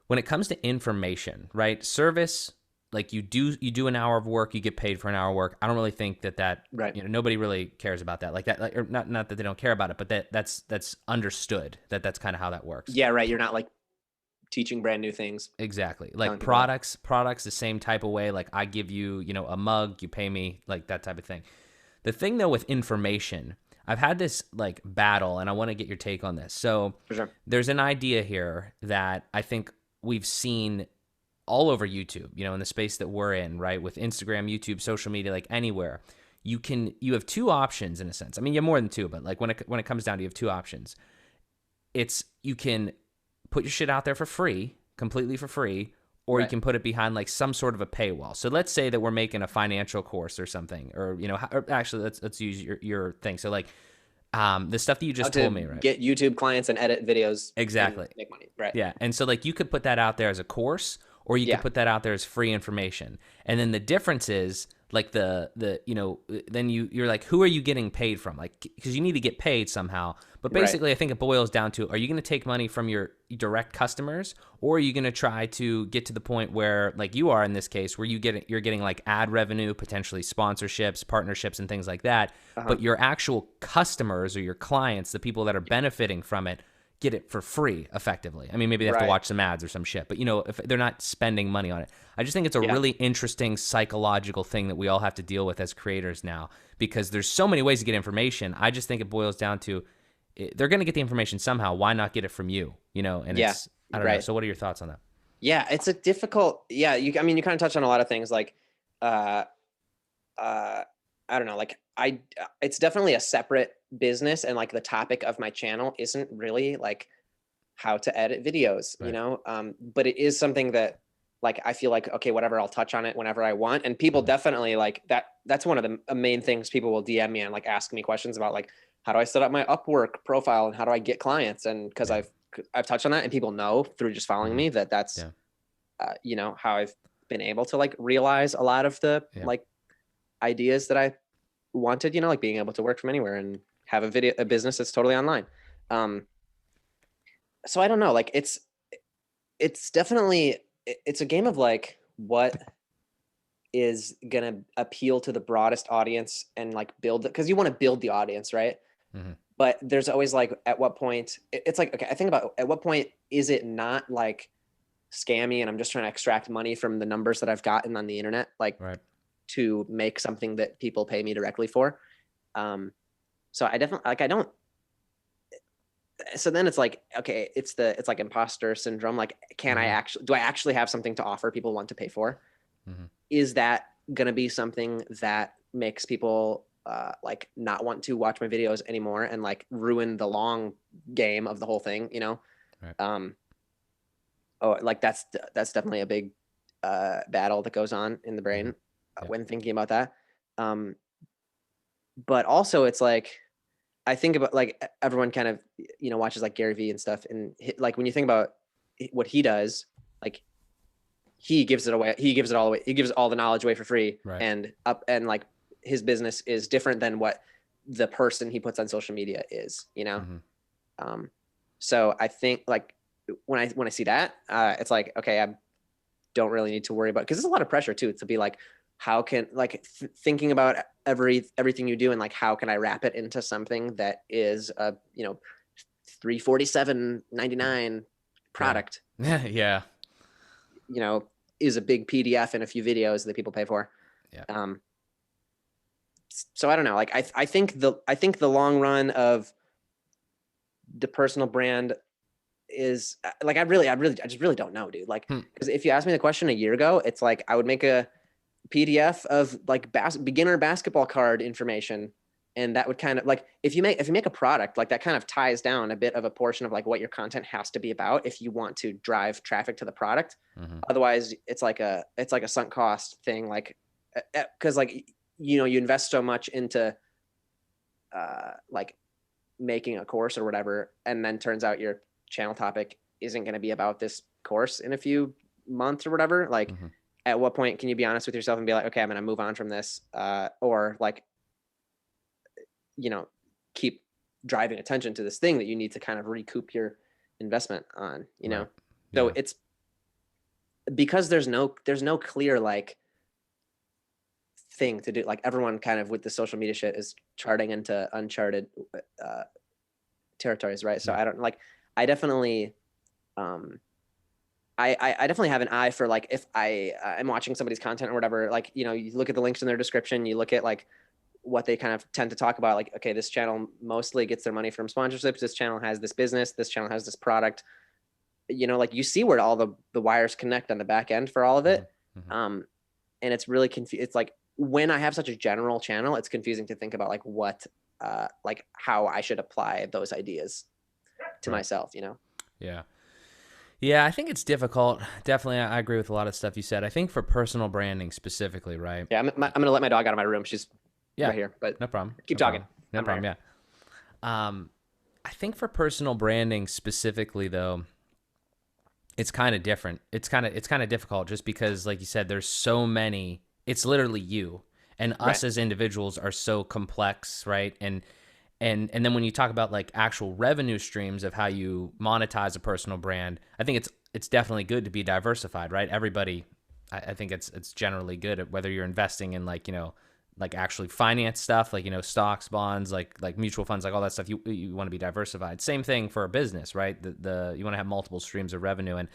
Speaker 1: when it comes to information, right? Service, like you do an hour of work, you get paid for an hour of work. I don't really think that
Speaker 2: Right.
Speaker 1: nobody really cares about that, like that, like, or not that they don't care about it, but that's understood that that's kind of how that works.
Speaker 2: Yeah, right. You're not like teaching brand new things,
Speaker 1: Exactly. Like
Speaker 2: telling people that.
Speaker 1: products the same type of way. Like I give you, a mug, you pay me, like that type of thing. The thing though with information, I've had this like battle, and I want to get your take on this. So
Speaker 2: For sure.
Speaker 1: there's an idea here that I think we've seen all over YouTube, in the space that we're in, right? With Instagram, YouTube, social media, like anywhere. You have two options in a sense. I mean, you have more than two, but like when it comes down to, you have two options. It's, you can put your shit out there for free, completely for free, or you
Speaker 2: Right.
Speaker 1: can put it behind like some sort of a paywall. So let's say that we're making a financial course or something, or or actually let's use your thing. So like the stuff that you
Speaker 2: How
Speaker 1: just
Speaker 2: to
Speaker 1: told me, right?
Speaker 2: get YouTube clients and edit videos and
Speaker 1: Exactly.
Speaker 2: make money. Right.
Speaker 1: Yeah. And so like you could put that out there as a course, or you could
Speaker 2: Yeah.
Speaker 1: put that out there as free information. And then the difference is like then you're like, who are you getting paid from? Like, because you need to get paid somehow. But
Speaker 2: Right.
Speaker 1: basically, I think it boils down to, are you going to take money from your direct customers, or are you going to try to get to the point where, like you are in this case, where you're getting like ad revenue, potentially sponsorships, partnerships, and things like that.
Speaker 2: Uh-huh.
Speaker 1: But your actual customers or your clients, the people that are benefiting from it, get it for free effectively. I mean, maybe they have to
Speaker 2: Right.
Speaker 1: watch some ads or some shit, but if they're not spending money on it. I just think it's a
Speaker 2: Yeah.
Speaker 1: really interesting psychological thing that we all have to deal with as creators now, because there's so many ways to get information. I just think it boils down to, they're going to get the information somehow. Why not get it from you? And
Speaker 2: Yeah.
Speaker 1: it's, I don't know.
Speaker 2: Right.
Speaker 1: So what are your thoughts on that?
Speaker 2: Yeah. It's a difficult, yeah. I mean, you kind of touched on a lot of things like, uh, uh, I don't know, like it's definitely a separate business. And like the topic of my channel isn't really like how to edit videos,
Speaker 1: Right.
Speaker 2: but it is something that like, I feel like, okay, whatever, I'll touch on it whenever I want. And people definitely like that. That's one of the main things people will DM me and like ask me questions about, like, how do I set up my Upwork profile and how do I get clients? And cause
Speaker 1: Yeah.
Speaker 2: I've touched on that, and people know through just following
Speaker 1: Mhm.
Speaker 2: me that that's,
Speaker 1: Yeah.
Speaker 2: how I've been able to like realize a lot of the
Speaker 1: Yeah.
Speaker 2: like ideas that I wanted, like being able to work from anywhere and have a business that's totally online. Um, so I don't know, like it's definitely, it's a game of like what is gonna appeal to the broadest audience and like build it, because you want to build the audience, right?
Speaker 1: Mhm.
Speaker 2: But there's always like, at what point it's like, okay, I think about at what point is it not like scammy and I'm just trying to extract money from the numbers that I've gotten on the internet, like
Speaker 1: Right.
Speaker 2: to make something that people pay me directly for. Um, so I definitely like, I don't, so then it's like, okay, it's like imposter syndrome. Like,
Speaker 1: Mhm.
Speaker 2: do I actually have something to offer people want to pay for?
Speaker 1: Mhm.
Speaker 2: Is that going to be something that makes people like not want to watch my videos anymore and like ruin the long game of the whole thing,
Speaker 1: Right.
Speaker 2: Um, oh, like that's definitely a big battle that goes on in the brain
Speaker 1: Mhm. Yeah.
Speaker 2: when thinking about that. Um, but also it's like, I think about like everyone kind of, watches like Gary Vee and stuff. And like, when you think about what he does, like he gives it away. He gives it all away. He gives all the knowledge away for free,
Speaker 1: Right.
Speaker 2: and like his business is different than what the person he puts on social media is.
Speaker 1: Mhm.
Speaker 2: Um, so I think like when I see that, it's like, okay, I don't really need to worry about, because there's a lot of pressure too to be like, how can like thinking about everything you do and like how can I wrap it into something that is a $347.99
Speaker 1: Yeah.
Speaker 2: product,
Speaker 1: Yeah.
Speaker 2: you know is a big PDF and a few videos that people pay for.
Speaker 1: Yeah.
Speaker 2: um so I don't know, like I think the long run of the personal brand is like, I just really don't know, dude. Like,
Speaker 1: Hmm.
Speaker 2: because if you asked me the question a year ago, it's like I would make a PDF of like beginner basketball card information, and that would kind of like, if you make a product, like that kind of ties down a bit of a portion of like what your content has to be about if you want to drive traffic to the product.
Speaker 1: Mhm.
Speaker 2: Otherwise, it's like a sunk cost thing, like because like you invest so much into like making a course or whatever, and then turns out your channel topic isn't going to be about this course in a few months or whatever. Like,
Speaker 1: Mhm.
Speaker 2: at what point can you be honest with yourself and be like, okay, I'm going to move on from this, or like, you know, keep driving attention to this thing that you need to kind of recoup your investment on.
Speaker 1: Right.
Speaker 2: So
Speaker 1: Yeah.
Speaker 2: because there's no clear like thing to do. Like everyone kind of with the social media shit is charting into uncharted uh territories, right? So
Speaker 1: Yeah.
Speaker 2: I don't like, I definitely um I definitely have an eye for like, if I'm watching somebody's content or whatever, like, you look at the links in their description, you look at like what they kind of tend to talk about, like, okay, this channel mostly gets their money from sponsorships, this channel has this business, this channel has this product, like you see where all the wires connect on the back end for all of
Speaker 1: Hmm.
Speaker 2: it.
Speaker 1: Hmm.
Speaker 2: um and it's really it's like when I have such a general channel, it's confusing to think about like what like how I should apply those ideas to
Speaker 1: Right.
Speaker 2: myself.
Speaker 1: Yeah. Yeah, I think it's difficult. Definitely, I agree with a lot of stuff you said. I think for personal branding specifically, right?
Speaker 2: Yeah, I'm gonna let my dog out of my room. She's
Speaker 1: Yeah,
Speaker 2: right here, but
Speaker 1: no problem.
Speaker 2: keep
Speaker 1: No
Speaker 2: talking.
Speaker 1: problem. No
Speaker 2: I'm right
Speaker 1: problem.
Speaker 2: here.
Speaker 1: Yeah. I think for personal branding specifically, though, it's kind of different. It's kind of difficult just because, like you said, there's so many. It's literally you and
Speaker 2: Right.
Speaker 1: us as individuals are so complex, right? And then when you talk about like actual revenue streams of how you monetize a personal brand, I think it's definitely good to be diversified, right? Everybody, I think it's generally good at whether you're investing in like like actually finance stuff, like stocks, bonds, like mutual funds, like all that stuff. You want to be diversified. Same thing for a business, right? The you want to have multiple streams of revenue. And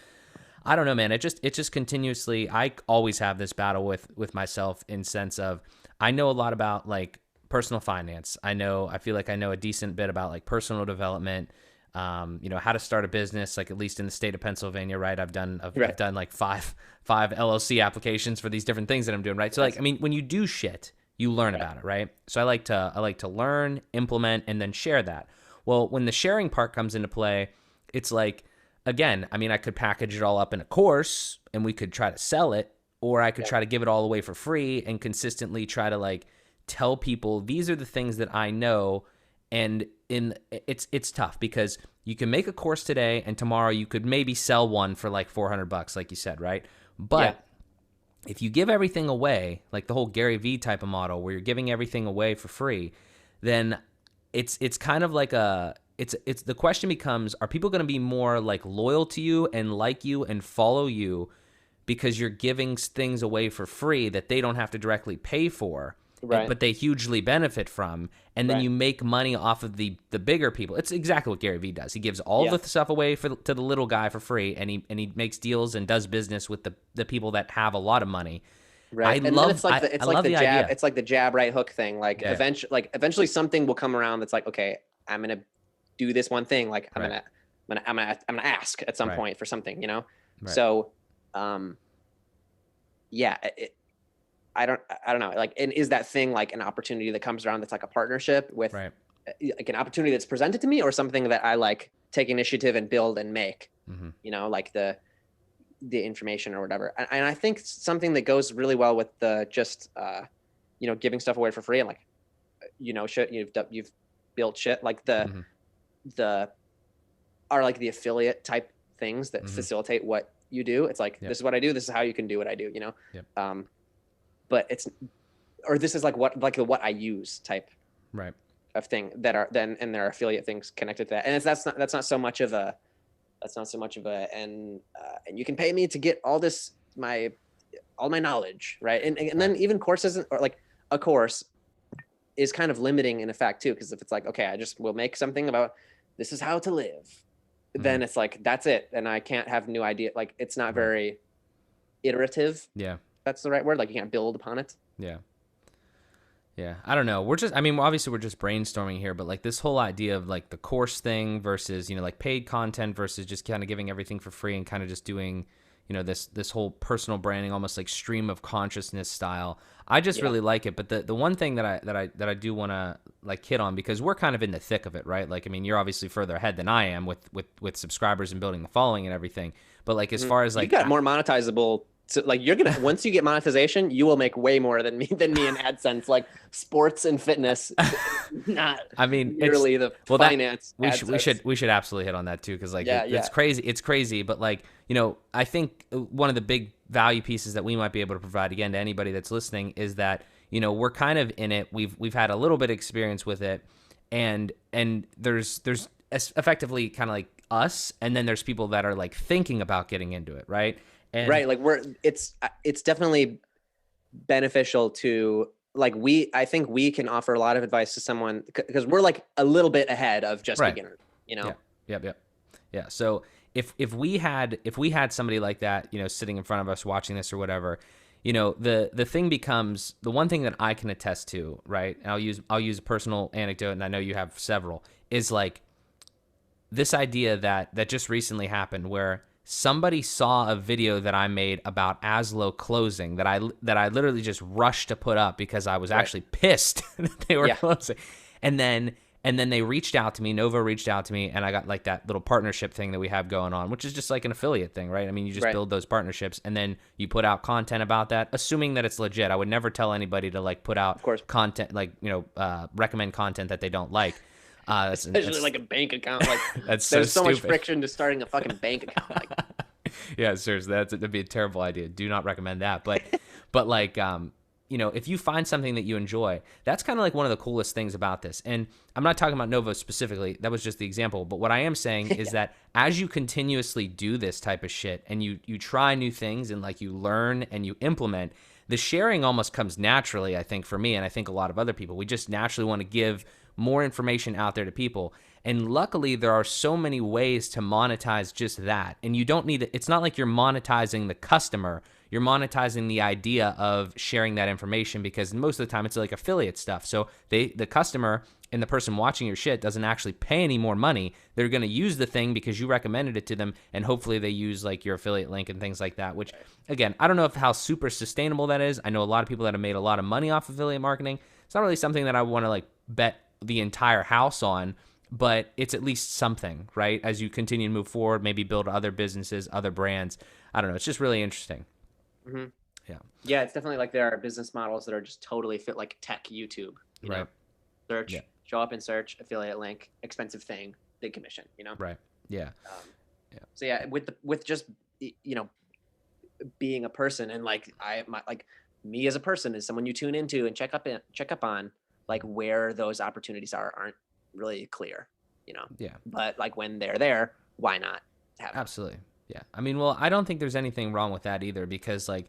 Speaker 1: I don't know, man. It just continuously. I always have this battle with myself in sense of I know a lot about like personal finance. I feel like I know a decent bit about like personal development. How to start a business, like at least in the state of Pennsylvania, right? I've
Speaker 2: Right.
Speaker 1: done like five LLC applications for these different things that I'm doing, right? So like,
Speaker 2: Nice.
Speaker 1: I mean, when you do shit, you learn
Speaker 2: Right.
Speaker 1: about it, right? So I like to learn, implement, and then share that. Well, when the sharing part comes into play, it's like again, I mean, I could package it all up in a course and we could try to sell it, or I could
Speaker 2: Yeah.
Speaker 1: try to give it all away for free and consistently try to like tell people these are the things that I know. And it's tough because you can make a course today and tomorrow you could maybe sell one for like $400, like you said, right?
Speaker 2: Yeah.
Speaker 1: But if you give everything away, like the whole Gary Vee type of model where you're giving everything away for free, then it's kind of like it's the question becomes, are people going to be more like loyal to you and like you and follow you because you're giving things away for free that they don't have to directly pay for,
Speaker 2: Right.
Speaker 1: but they hugely benefit from, and then
Speaker 2: Right.
Speaker 1: you make money off of the bigger people. It's exactly what Gary Vee does. He gives all
Speaker 2: Yeah.
Speaker 1: the stuff away to the little guy for free, and he makes deals and does business with the people that have a lot of money. I
Speaker 2: Right. And then
Speaker 1: love I, I love
Speaker 2: the
Speaker 1: the
Speaker 2: jab.
Speaker 1: idea.
Speaker 2: It's like the jab right hook thing.
Speaker 1: Yeah.
Speaker 2: Eventually something will come around that's like, okay, I'm gonna do this one thing. Like
Speaker 1: Right.
Speaker 2: I'm gonna ask at some
Speaker 1: Right.
Speaker 2: point for something.
Speaker 1: Right.
Speaker 2: So yeah, I don't know. Like, and is that thing like an opportunity that comes around that's like a partnership with
Speaker 1: Right.
Speaker 2: like an opportunity that's presented to me, or something that I like take initiative and build and make,
Speaker 1: Mm-hmm.
Speaker 2: like the information or whatever. And I think something that goes really well with the just giving stuff away for free and like shit you've built shit like
Speaker 1: Mm-hmm.
Speaker 2: the are like the affiliate type things that
Speaker 1: Mm-hmm.
Speaker 2: facilitate what you do. It's like,
Speaker 1: Yep.
Speaker 2: this is what I do, this is how you can do what I do.
Speaker 1: Yep.
Speaker 2: But it's, or this is like the what I use type
Speaker 1: Right.
Speaker 2: of thing that are then, and there are affiliate things connected to that. And that's not so much of a and you can pay me to get all my knowledge, right? And then even courses, or like a course is kind of limiting in effect too, because if it's like, okay, I just will make something about this is how to live,
Speaker 1: Mm-hmm.
Speaker 2: then it's like that's it, and I can't have new idea. Like, it's not
Speaker 1: Right.
Speaker 2: very iterative.
Speaker 1: Yeah.
Speaker 2: That's the right word. Like, you can't build upon it.
Speaker 1: Yeah. Yeah, I don't know. I mean, obviously we're just brainstorming here, but like this whole idea of like the course thing versus, like paid content versus just kind of giving everything for free and kind of just doing, this whole personal branding, almost like stream of consciousness style. I just
Speaker 2: Yeah.
Speaker 1: really like it. But the one thing that I do want to like hit on, because we're kind of in the thick of it, right? Like, I mean, you're obviously further ahead than I am with subscribers and building the following and everything. But like, as far as
Speaker 2: You
Speaker 1: like,
Speaker 2: got more monetizable. So like, you're gonna, once you get monetization, you will make way more than me in AdSense. Like, sports and fitness, not
Speaker 1: I mean,
Speaker 2: nearly the
Speaker 1: well,
Speaker 2: finance.
Speaker 1: we should absolutely hit on that too, because like
Speaker 2: Yeah,
Speaker 1: it's crazy. It's crazy, but like I think one of the big value pieces that we might be able to provide again to anybody that's listening is that we're kind of in it. We've had a little bit of experience with it, and there's effectively kind of like us, and then there's people that are like thinking about getting into it, right? And
Speaker 2: Right. Like it's definitely beneficial to like, I think we can offer a lot of advice to someone because we're like a little bit ahead of just
Speaker 1: right.
Speaker 2: beginners, you know?
Speaker 1: Yeah. Yep. Yep. Yeah. So if we had somebody like that, sitting in front of us watching this or whatever, the thing becomes the one thing that I can attest to, right? And I'll use a personal anecdote, and I know you have several, is like this idea that just recently happened where somebody saw a video that I made about Aslo closing that I literally just rushed to put up because I was
Speaker 2: Right.
Speaker 1: actually pissed that they were
Speaker 2: Yeah.
Speaker 1: closing. And then they reached out to me, Nova reached out to me, and I got like that little partnership thing that we have going on, which is just like an affiliate thing, right? I mean, you just
Speaker 2: Right.
Speaker 1: build those partnerships and then you put out content about that, assuming that it's legit. I would never tell anybody to like put out
Speaker 2: Of course.
Speaker 1: content, like, recommend content that they don't like.
Speaker 2: Especially like a bank account. Like
Speaker 1: that's so
Speaker 2: there's so much
Speaker 1: stupid.
Speaker 2: friction to starting a fucking bank account. Like,
Speaker 1: Yeah, seriously, that'd be a terrible idea. Do not recommend that. But like, if you find something that you enjoy, that's kind of like one of the coolest things about this. And I'm not talking about Nova specifically. That was just the example. But what I am saying is that as you continuously do this type of shit and you try new things and like you learn and you implement, the sharing almost comes naturally, I think, for me, and I think a lot of other people. We just naturally want to give more information out there to people. And luckily, there are so many ways to monetize just that. And you don't need it's not like you're monetizing the customer. You're monetizing the idea of sharing that information, because most of the time it's like affiliate stuff. So the customer and the person watching your shit doesn't actually pay any more money. They're going to use the thing because you recommended it to them, and hopefully they use like your affiliate link and things like that, which again, I don't know how super sustainable that is. I know a lot of people that have made a lot of money off affiliate marketing. It's not really something that I want to like bet the entire house on, but it's at least something, right? As you continue to move forward, maybe build other businesses, other brands. I don't know. It's just really interesting.
Speaker 2: mm-hmm.
Speaker 1: Yeah.
Speaker 2: Yeah, it's definitely like there are business models that are just totally fit like tech YouTube, you know, search, show up in search, affiliate link, expensive thing, big commission, you know?
Speaker 1: Right. Yeah.
Speaker 2: So yeah, with just, being a person and like, me as a person is someone you tune into and check up on, like where those opportunities aren't really clear, you know?
Speaker 1: Yeah.
Speaker 2: But like when they're there, why not have them?
Speaker 1: Absolutely. Yeah. I mean, well, I don't think there's anything wrong with that either, because like,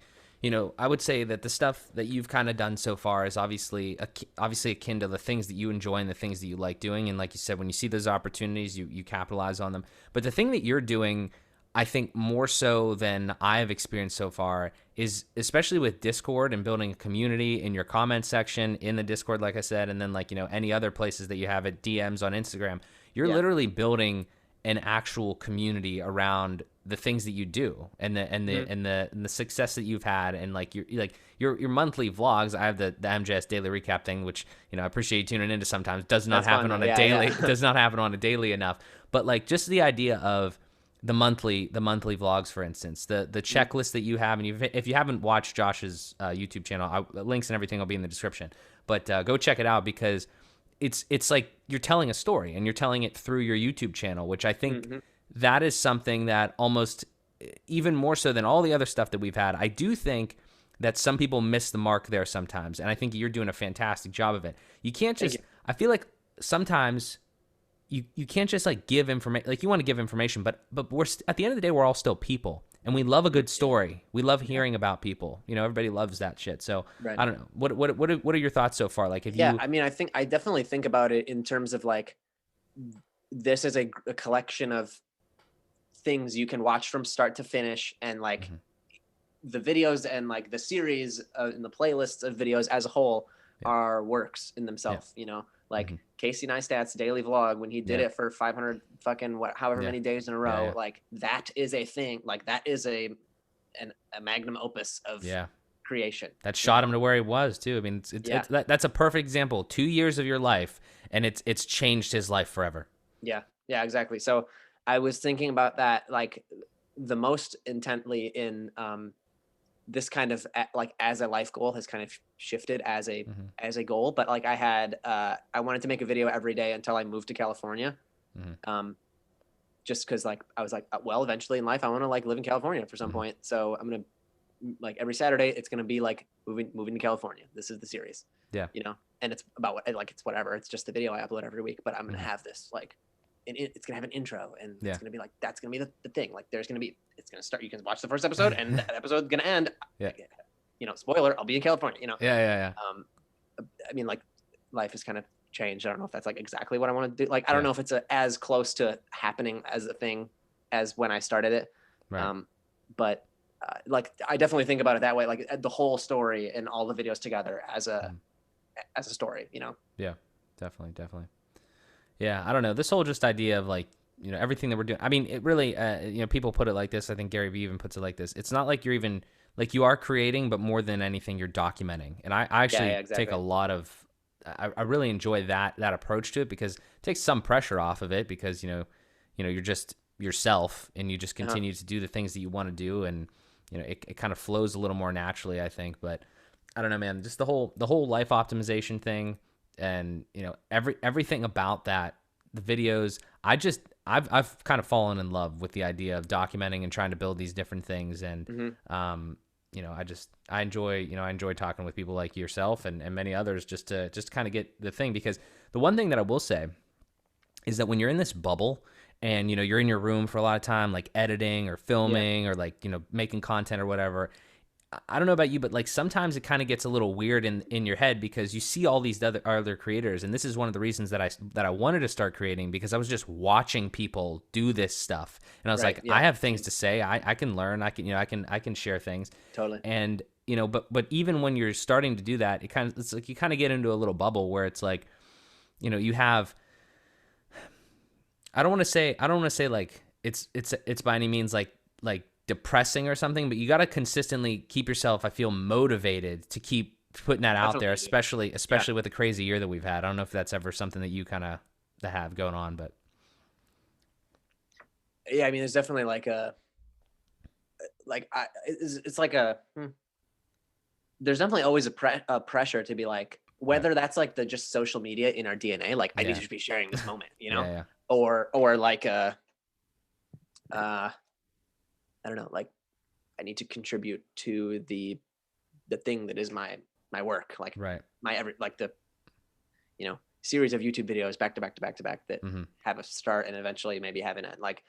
Speaker 1: I would say that the stuff that you've kind of done so far is obviously akin to the things that you enjoy and the things that you like doing. And like you said, when you see those opportunities, you capitalize on them. But the thing that you're doing, I think more so than I've experienced so far, is especially with Discord and building a community in your comment section in the Discord, like I said, and then like, any other places that you have it, DMs on Instagram, you're literally building an actual community around the things that you do and the success that you've had. And like your monthly vlogs, I have the MJS daily recap thing, which, I appreciate you tuning into sometimes. Does not happen on a daily, it does not happen on a daily enough. But like just the idea of the monthly vlogs, for instance, the checklist that you have, and if you haven't watched Josh's YouTube channel, links and everything will be in the description. But go check it out, because it's like you're telling a story and you're telling it through your YouTube channel, which I think that is something that almost even more so than all the other stuff that we've had. I do think that some people miss the mark there sometimes, and I think you're doing a fantastic job of it. You can't just. I feel like sometimes. You can't just like give information, like you want to give information, but we're at the end of the day, we're all still people, and we love a good story. We love hearing about people. Everybody loves that shit. So I don't know. What are your thoughts so far? Like,
Speaker 2: I mean, I definitely think about it in terms of like, this is a collection of things you can watch from start to finish, and like the videos and like the series and the playlists of videos as a whole are works in themselves, like Casey Neistat's daily vlog, when he did it for 500 fucking however many days in a row, like that is a thing, like that is a magnum opus of creation
Speaker 1: that shot him to where he was too. I mean, that's a perfect example. 2 years of your life, and it's changed his life forever.
Speaker 2: Yeah, exactly. So I was thinking about that like the most intently in this kind of like as a life goal has kind of shifted as a goal. But like I wanted to make a video every day until I moved to California. Just cause like, I was like, well, eventually in life, I want to like live in California for some point. So I'm going to like every Saturday, it's going to be like moving to California. This is the series, and it's about it's whatever. It's just the video I upload every week, but I'm going to have this like it's gonna have an intro, and
Speaker 1: Yeah.
Speaker 2: it's gonna be like that's gonna be the thing. Like there's gonna be it's gonna start. You can watch the first episode, and that episode's gonna end.
Speaker 1: Yeah.
Speaker 2: You know, spoiler, I'll be in California. You know.
Speaker 1: Yeah.
Speaker 2: I mean, like life has kind of changed. I don't know if that's like exactly what I want to do. Like I don't know if it's as close to happening as a thing as when I started it.
Speaker 1: Right.
Speaker 2: But like I definitely think about it that way, like the whole story and all the videos together as a story, you know?
Speaker 1: Yeah, definitely. Yeah, I don't know. This whole just idea of like, you know, everything that we're doing. I mean, it really, you know, people put it like this. I think Gary Vee even puts it like this. It's not like you're even like you are creating, but more than anything, you're documenting. And I actually
Speaker 2: exactly.
Speaker 1: take a lot of, I really enjoy that approach to it because it takes some pressure off of it because, you know, you're just yourself and you just continue to do the things that you want to do. And, you know, it kind of flows a little more naturally, I think. But I don't know, man, just the whole life optimization thing and, you know, everything about that, the videos, I've kind of fallen in love with the idea of documenting and trying to build these different things. And, you know, I enjoy talking with people like yourself and many others just to kind of get the thing, because the one thing that I will say is that when you're in this bubble and, you know, you're in your room for a lot of time, like editing or filming or like, you know, making content or whatever, I don't know about you, but like sometimes it kind of gets a little weird in your head because you see all these other creators. And this is one of the reasons that I wanted to start creating, because I was just watching people do this stuff. And I was like, I have things to say. I can learn. I can share things.
Speaker 2: Totally.
Speaker 1: And, you know, but even when you're starting to do that, it's like you kind of get into a little bubble where it's like, you know, you have, I don't want to say like it's by any means like depressing or something, but you got to consistently keep yourself, I feel, motivated to keep putting that out there, especially with the crazy year that we've had. I don't know if that's ever something that you kind of have going on, but
Speaker 2: yeah, I mean, there's definitely like it's like there's definitely always a pressure to be like, whether that's like the just social media in our DNA, like I need to be sharing this moment, you know, or like I don't know, like I need to contribute to the thing that is my work, like the, you know, series of YouTube videos back to back that have a start and eventually maybe have an end. Like,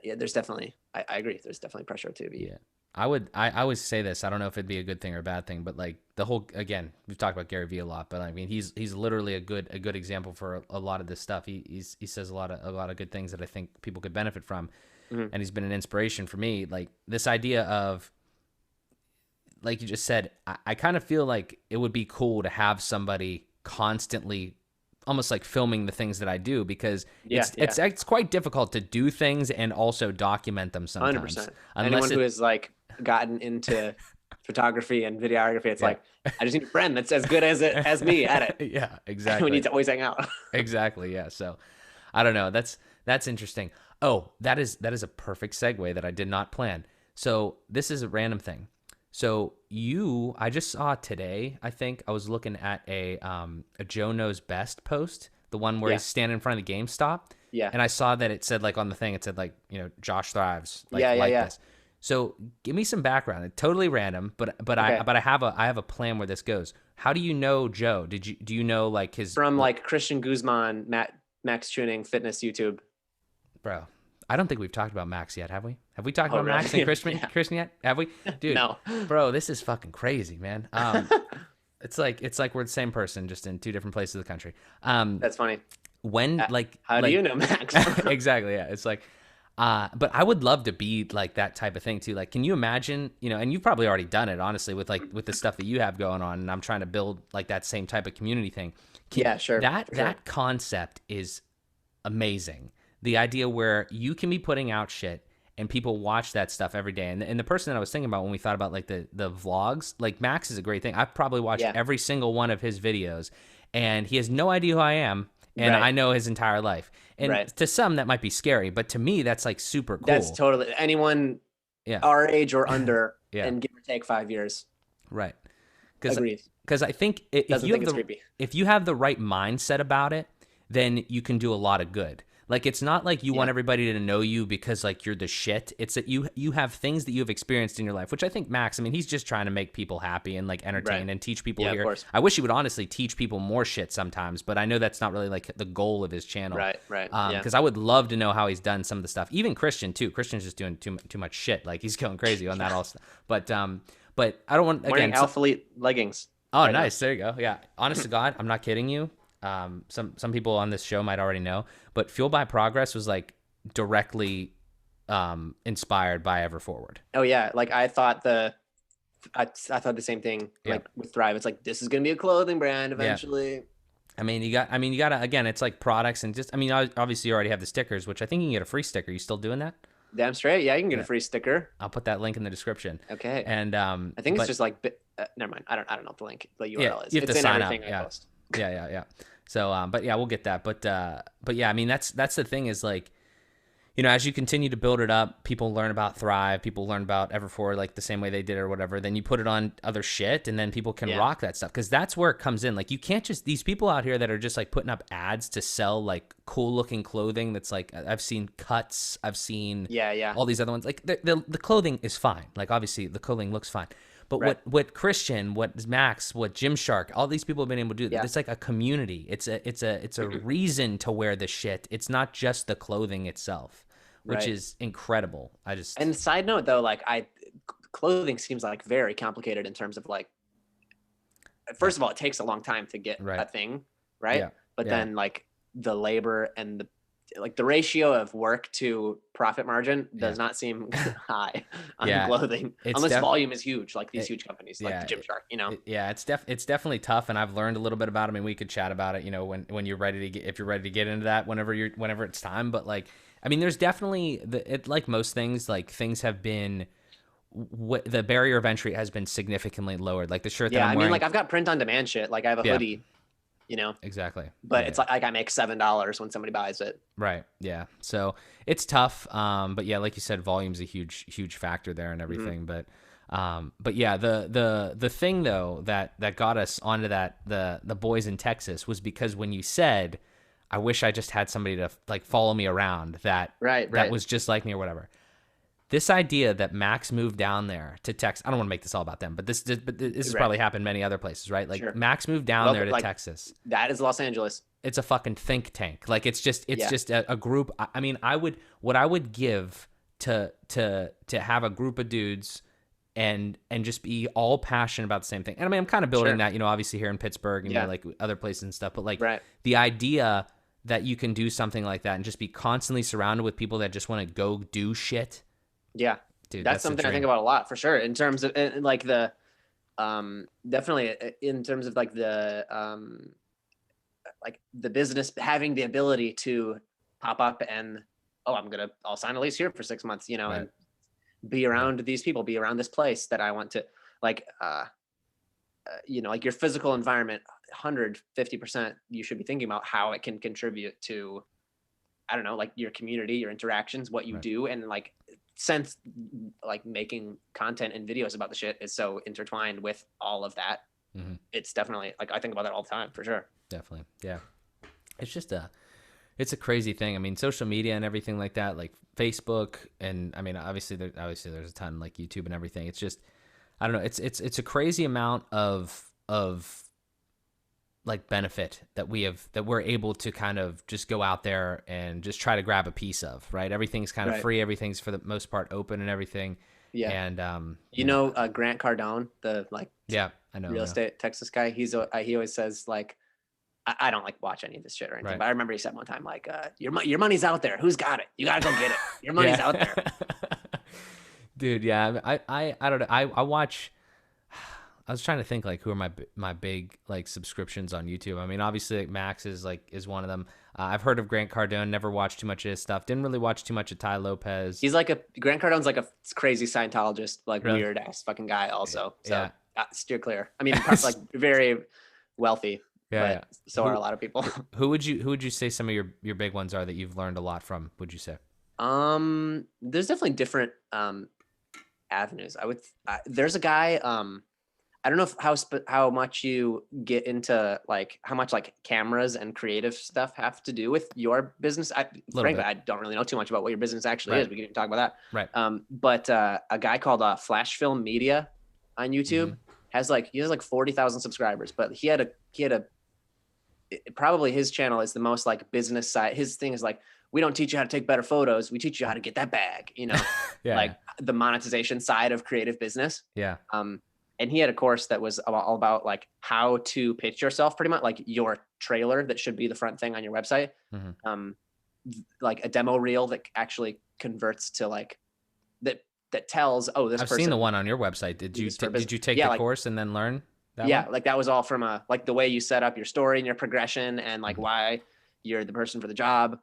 Speaker 2: there's definitely, I agree. There's definitely pressure to be.
Speaker 1: Yeah. I always say this. I don't know if it'd be a good thing or a bad thing, but like the whole, again, we've talked about Gary Vee a lot, but I mean, he's literally a good example for a lot of this stuff. He says a lot of good things that I think people could benefit from. And he's been an inspiration for me. Like this idea of, like you just said, I kind of feel like it would be cool to have somebody constantly almost like filming the things that I do, because it's quite difficult to do things and also document them sometimes.
Speaker 2: 100%. Anyone who has like gotten into photography and videography, it's like, I just need a friend that's as good as me at it.
Speaker 1: Yeah, exactly.
Speaker 2: We need to always hang out.
Speaker 1: Exactly. Yeah. So I don't know. That's interesting. Oh, that is a perfect segue that I did not plan. So this is a random thing. So I just saw today, I think I was looking at a Joe Knows Best post, the one where he's standing in front of the GameStop. Yeah. And I saw that it said like on the thing, it said like, you know, Josh thrives like this. So give me some background. It's totally random, but I have a plan where this goes. How do you know Joe? Do you know like his
Speaker 2: from like Christian Guzman, Max Tuning Fitness YouTube?
Speaker 1: Bro, I don't think we've talked about Max yet, have we? Have we talked about really? Max and Christian yet? Have we? Dude, no. Bro, this is fucking crazy, man. It's like we're the same person, just in two different places of the country.
Speaker 2: That's funny.
Speaker 1: How
Speaker 2: do you know Max?
Speaker 1: Exactly, yeah. It's like, but I would love to be like that type of thing too. Like, can you imagine, you know, and you've probably already done it, honestly, with the stuff that you have going on, and I'm trying to build like that same type of community thing.
Speaker 2: Sure.
Speaker 1: That concept is amazing. The idea where you can be putting out shit and people watch that stuff every day. And the person that I was thinking about when we thought about like the vlogs, like Max is a great thing. I've probably watched every single one of his videos, and he has no idea who I am. And I know his entire life. And to some that might be scary, but to me that's like super cool.
Speaker 2: That's totally anyone our age or under and give or take 5 years.
Speaker 1: Right. Because I think if you have the right mindset about it, then you can do a lot of good. Like, it's not like you
Speaker 2: Yeah.
Speaker 1: want everybody to know you because like you're the shit. It's that you have things that you've experienced in your life, which I think Max, I mean, he's just trying to make people happy and like
Speaker 2: Right.
Speaker 1: entertain and teach people
Speaker 2: Yeah, of
Speaker 1: here.
Speaker 2: course.
Speaker 1: I wish he would honestly teach people more shit sometimes, but I know that's not really like the goal of his channel.
Speaker 2: Right. Right. Yeah.
Speaker 1: Because I would love to know how he's done some of the stuff. Even Christian too. Christian's just doing too much shit. Like he's going crazy on that all stuff. But I don't want,
Speaker 2: I'm wearing
Speaker 1: again.
Speaker 2: Alpha Elite leggings.
Speaker 1: Oh,
Speaker 2: right now.
Speaker 1: nice. There you go. Yeah. Honest to God, I'm not kidding you. Some people on this show might already know, but Fuel by Progress was like directly inspired by Ever Forward.
Speaker 2: Oh yeah, like I thought the same thing.
Speaker 1: Yeah.
Speaker 2: Like with Thrive, it's like this is gonna be a clothing brand eventually.
Speaker 1: I mean, you gotta, again, it's like products and just, I mean, obviously you already have the stickers, which I think you can get a free sticker. You still doing that?
Speaker 2: Damn straight. Yeah, you can get a free sticker.
Speaker 1: I'll put that link in the description.
Speaker 2: Okay.
Speaker 1: And
Speaker 2: I think it's just like never mind. I don't know what the link, the URL
Speaker 1: yeah,
Speaker 2: is.
Speaker 1: you have
Speaker 2: It's
Speaker 1: to
Speaker 2: in
Speaker 1: sign
Speaker 2: everything
Speaker 1: up.
Speaker 2: I
Speaker 1: Yeah.
Speaker 2: post.
Speaker 1: Yeah. So, but yeah, we'll get that. But yeah, I mean, that's the thing is like, you know, as you continue to build it up, people learn about Thrive, people learn about Everforward like the same way they did or whatever. Then you put it on other shit and then people can rock that stuff. Cause that's where it comes in. Like you can't just, these people out here that are just like putting up ads to sell like cool looking clothing. That's like, I've seen Cuts, I've seen all these other ones. Like the clothing is fine. Like obviously the clothing looks fine. But what Christian, what Max, what Gymshark, all these people have been able to do, it's like a community. It's a reason to wear the shit. It's not just the clothing itself, which is incredible.
Speaker 2: And side note though, like clothing seems like very complicated in terms of like, first of all, it takes a long time to get a thing, right?
Speaker 1: Yeah.
Speaker 2: But then like the labor and the ratio of work to profit margin does not seem high on clothing unless volume is huge, like these huge companies like the Gymshark, you know?
Speaker 1: It's definitely tough. And I've learned a little bit about it. I mean, we could chat about it, you know, when you're ready to get, if you're ready to get into that, whenever it's time. But like, I mean, there's definitely like most things, like things have been, the barrier of entry has been significantly lowered. Like the shirt that I'm wearing.
Speaker 2: I mean, like I've got print on demand shit. Like I have a hoodie, you know?
Speaker 1: Exactly.
Speaker 2: But it's like I make $7 when somebody buys it.
Speaker 1: Right. Yeah. So it's tough. But yeah, like you said, volume's a huge factor there and everything. But yeah, the thing though that got us onto that the boys in Texas was because when you said, I wish I just had somebody to like follow me around that was just like me or whatever. This idea that Max moved down there to Texas, I don't want to make this all about them, but this has probably happened many other places, right? Like Max moved down there to Texas.
Speaker 2: That is Los Angeles.
Speaker 1: It's a fucking think tank. Like it's just a group. I mean, what I would give to have a group of dudes and just be all passionate about the same thing. And I mean, I'm kind of building that, you know, obviously here in Pittsburgh and you know, like other places and stuff, but like the idea that you can do something like that and just be constantly surrounded with people that just want to go do shit.
Speaker 2: Yeah.
Speaker 1: Dude,
Speaker 2: that's something I think about a lot for sure in terms of like the, definitely in terms of like the business having the ability to pop up and, I'll sign a lease here for 6 months, you know, and be around these people, be around this place that I want to like, you know, like your physical environment, 150%, you should be thinking about how it can contribute to, I don't know, like your community, your interactions, what you do. And like, since like making content and videos about the shit is so intertwined with all of that, it's definitely like, I think about that all the time for sure.
Speaker 1: Definitely. Yeah. It's just it's a crazy thing. I mean, social media and everything like that, like Facebook, and I mean, obviously there's a ton like YouTube and everything. It's just, I don't know. It's a crazy amount of like benefit that we're able to kind of just go out there and just try to grab a piece of, right? Everything's kind of free. Everything's for the most part open and everything. Yeah. And,
Speaker 2: you know, Grant Cardone, the like,
Speaker 1: I know
Speaker 2: real estate Texas guy. He always says like, I don't like watch any of this shit or anything, but I remember he said one time, like, your money's out there. Who's got it? You got to go get it. Your money's out there.
Speaker 1: Dude. Yeah. I don't know. I watch, I was trying to think like who are my big like subscriptions on YouTube. I mean, obviously like, Max is one of them. I've heard of Grant Cardone, never watched too much of his stuff. Didn't really watch too much of Ty Lopez.
Speaker 2: He's like Grant Cardone's like a crazy Scientologist, like weird ass fucking guy also. So steer clear. I mean, like very wealthy. But so are a lot of people.
Speaker 1: Who would you say some of your big ones are that you've learned a lot from, would you say?
Speaker 2: There's definitely different avenues. There's a guy, I don't know how much you get into like how much like cameras and creative stuff have to do with your business. Frankly,
Speaker 1: bit.
Speaker 2: I don't really know too much about what your business actually
Speaker 1: Right.
Speaker 2: is. We can talk about that.
Speaker 1: Right.
Speaker 2: But a guy called Flash Film Media on YouTube has like 40,000 subscribers, but he had a probably his channel is the most like business side. His thing is like, we don't teach you how to take better photos. We teach you how to get that bag, you know, like the monetization side of creative business.
Speaker 1: Yeah.
Speaker 2: And he had a course that was all about like how to pitch yourself, pretty much like your trailer that should be the front thing on your website. Like a demo reel that actually converts to like that tells, oh, this person.
Speaker 1: I've seen the one on your website. Did you take the course and then learn that one?
Speaker 2: Like that was all from like the way you set up your story and your progression and like why you're the person for the job.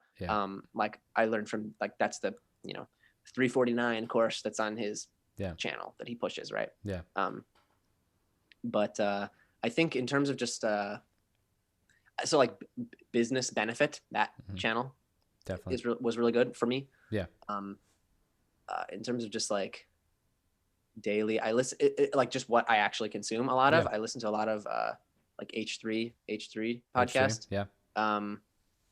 Speaker 2: Like I learned from like, that's the, you know, 349 course that's on his channel that he pushes. Right.
Speaker 1: Yeah.
Speaker 2: But I think in terms of just so like business benefit, that channel definitely was really good for me.
Speaker 1: Yeah.
Speaker 2: In terms of just like daily, I listen like just what I actually consume a lot of. I listen to a lot of like H3 podcasts.
Speaker 1: Yeah.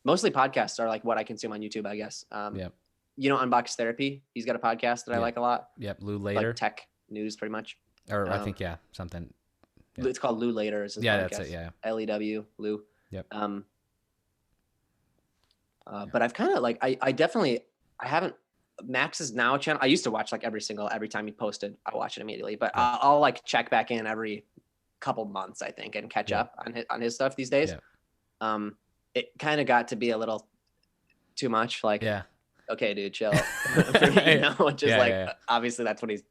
Speaker 2: Mostly podcasts are like what I consume on YouTube, I guess. You know, Unbox Therapy. He's got a podcast that I like a lot.
Speaker 1: Yep. Lou Later.
Speaker 2: Like tech news, pretty much.
Speaker 1: Or I think something.
Speaker 2: Yeah. It's called Lou Later. Is his podcast.
Speaker 1: That's it. Yeah.
Speaker 2: LEW Lou.
Speaker 1: Yep.
Speaker 2: But I've kind of like I haven't. Max's Now channel. I used to watch like every time he posted, I watch it immediately. But I'll like check back in every couple months, I think, and catch up on his stuff these days. Yeah. It kind of got to be a little too much. Like, okay, dude, chill. You know, just obviously that's what he's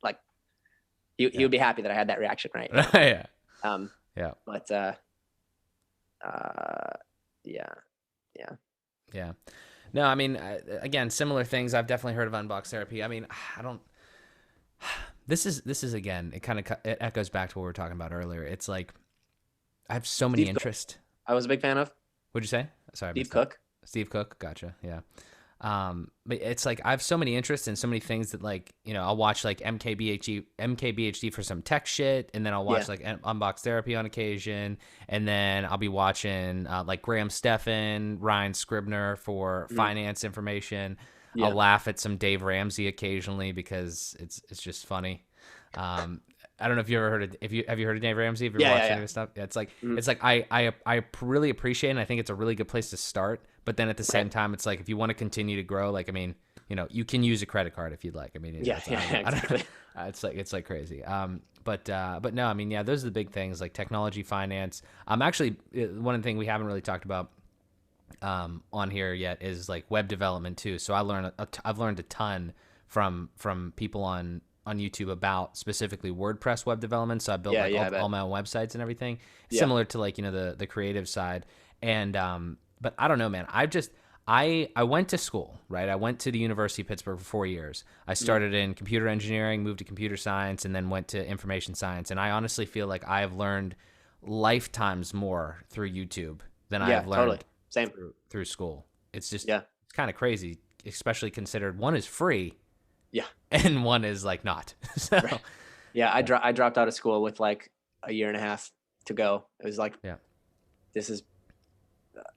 Speaker 2: like. He would be happy that I had that reaction, right? But
Speaker 1: yeah. No, I mean, again, similar things. I've definitely heard of Unbox Therapy. I mean, I don't. This is again. It echoes back to what we were talking about earlier. It's like I have so many interests.
Speaker 2: I was a big fan of.
Speaker 1: What'd you say? Sorry,
Speaker 2: Steve Cook.
Speaker 1: Steve Cook. Gotcha. Yeah. But it's like I have so many interests and so many things that, like, you know, I'll watch like MKBHD for some tech shit, and then I'll watch like Unbox Therapy on occasion, and then I'll be watching like Graham Stephan, Ryan Scribner for finance information. I'll laugh at some Dave Ramsey occasionally because it's just funny. I don't know if you ever heard of, have you heard of Dave Ramsey? Have you watched any of his stuff? Yeah, it's like I really appreciate it, and I think it's a really good place to start. But then at the same time, it's like if you want to continue to grow, like, I mean, you know, you can use a credit card if you'd like. I mean, exactly. It's like crazy. But no, I mean, those are the big things like technology, finance. Actually, one thing we haven't really talked about on here yet is like web development too. So I've learned a ton from people on YouTube about specifically WordPress web development. So I built all my own websites and everything, similar to like, you know, the creative side. And but I don't know, man. I went to school, right? I went to the University of Pittsburgh for 4 years. I started in computer engineering, moved to computer science, and then went to information science. And I honestly feel like I have learned lifetimes more through YouTube than I have learned through school. It's just it's kind of crazy, especially considered one is free. Yeah. And one is like not. So. Right.
Speaker 2: Yeah, I dropped out of school with like a year and a half to go. It was like, this is,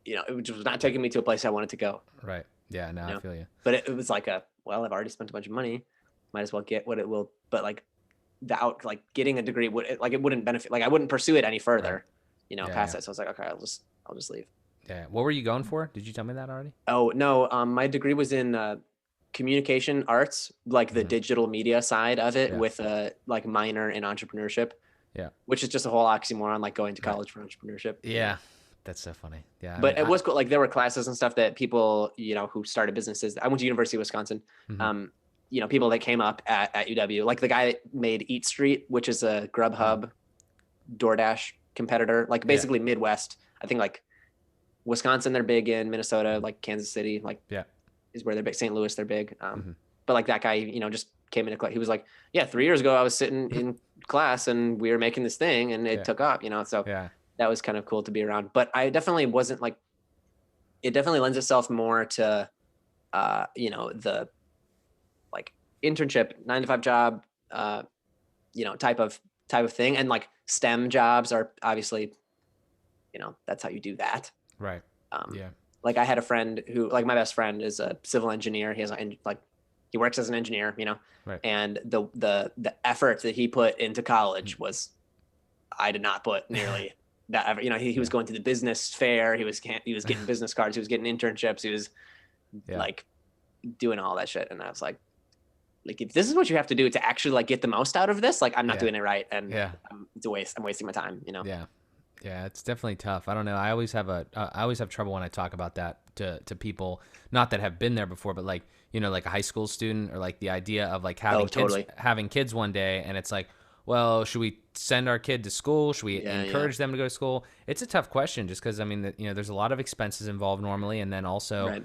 Speaker 2: you know, it was not taking me to a place I wanted to go.
Speaker 1: Right. Yeah, no, I feel you.
Speaker 2: But it was like I've already spent a bunch of money. Might as well get what it will. But like like getting a degree it wouldn't benefit. Like I wouldn't pursue it any further, you know, past that. So I was like, okay, I'll just leave.
Speaker 1: Yeah. What were you going for? Did you tell me that already?
Speaker 2: Oh, no. My degree was in communication arts, like the digital media side of it, with a like minor in entrepreneurship. Yeah. Which is just a whole oxymoron, like going to college for entrepreneurship.
Speaker 1: Yeah. That's so funny. Yeah.
Speaker 2: But it was cool. Like there were classes and stuff that people, you know, who started businesses. I went to University of Wisconsin. You know, people that came up at UW, like the guy that made Eat Street, which is a Grubhub, DoorDash competitor, like basically Midwest. I think like Wisconsin, they're big in. Minnesota, like Kansas City, like is where they're big. St. Louis, they're big. But like that guy, you know, just came into class. He was like, 3 years ago, I was sitting in class and we were making this thing and it took up, you know? So that was kind of cool to be around. But I definitely wasn't like, it definitely lends itself more to, you know, the like internship, 9-to-5 job, you know, type of type of thing. And like STEM jobs are obviously, that's how you do that.
Speaker 1: Right. Yeah.
Speaker 2: Like I had a friend who, like my best friend is a civil engineer. He has he works as an engineer,
Speaker 1: Right.
Speaker 2: and the effort that he put into college was, I did not put nearly that ever. He was going to the business fair. He was getting business cards. He was getting internships. He was like doing all that shit. And I was like, if this is what you have to do to actually like get the most out of this, like I'm not doing it right. And it's a waste. I'm wasting my time,
Speaker 1: Yeah. Yeah. It's definitely tough. I don't know. I always have trouble when I talk about that to people, not that have been there before, but like, like a high school student, or like the idea of like having kids one day. And it's like, well, should we send our kid to school? Should we encourage them to go to school? It's a tough question, just because, I mean, there's a lot of expenses involved normally. And then also,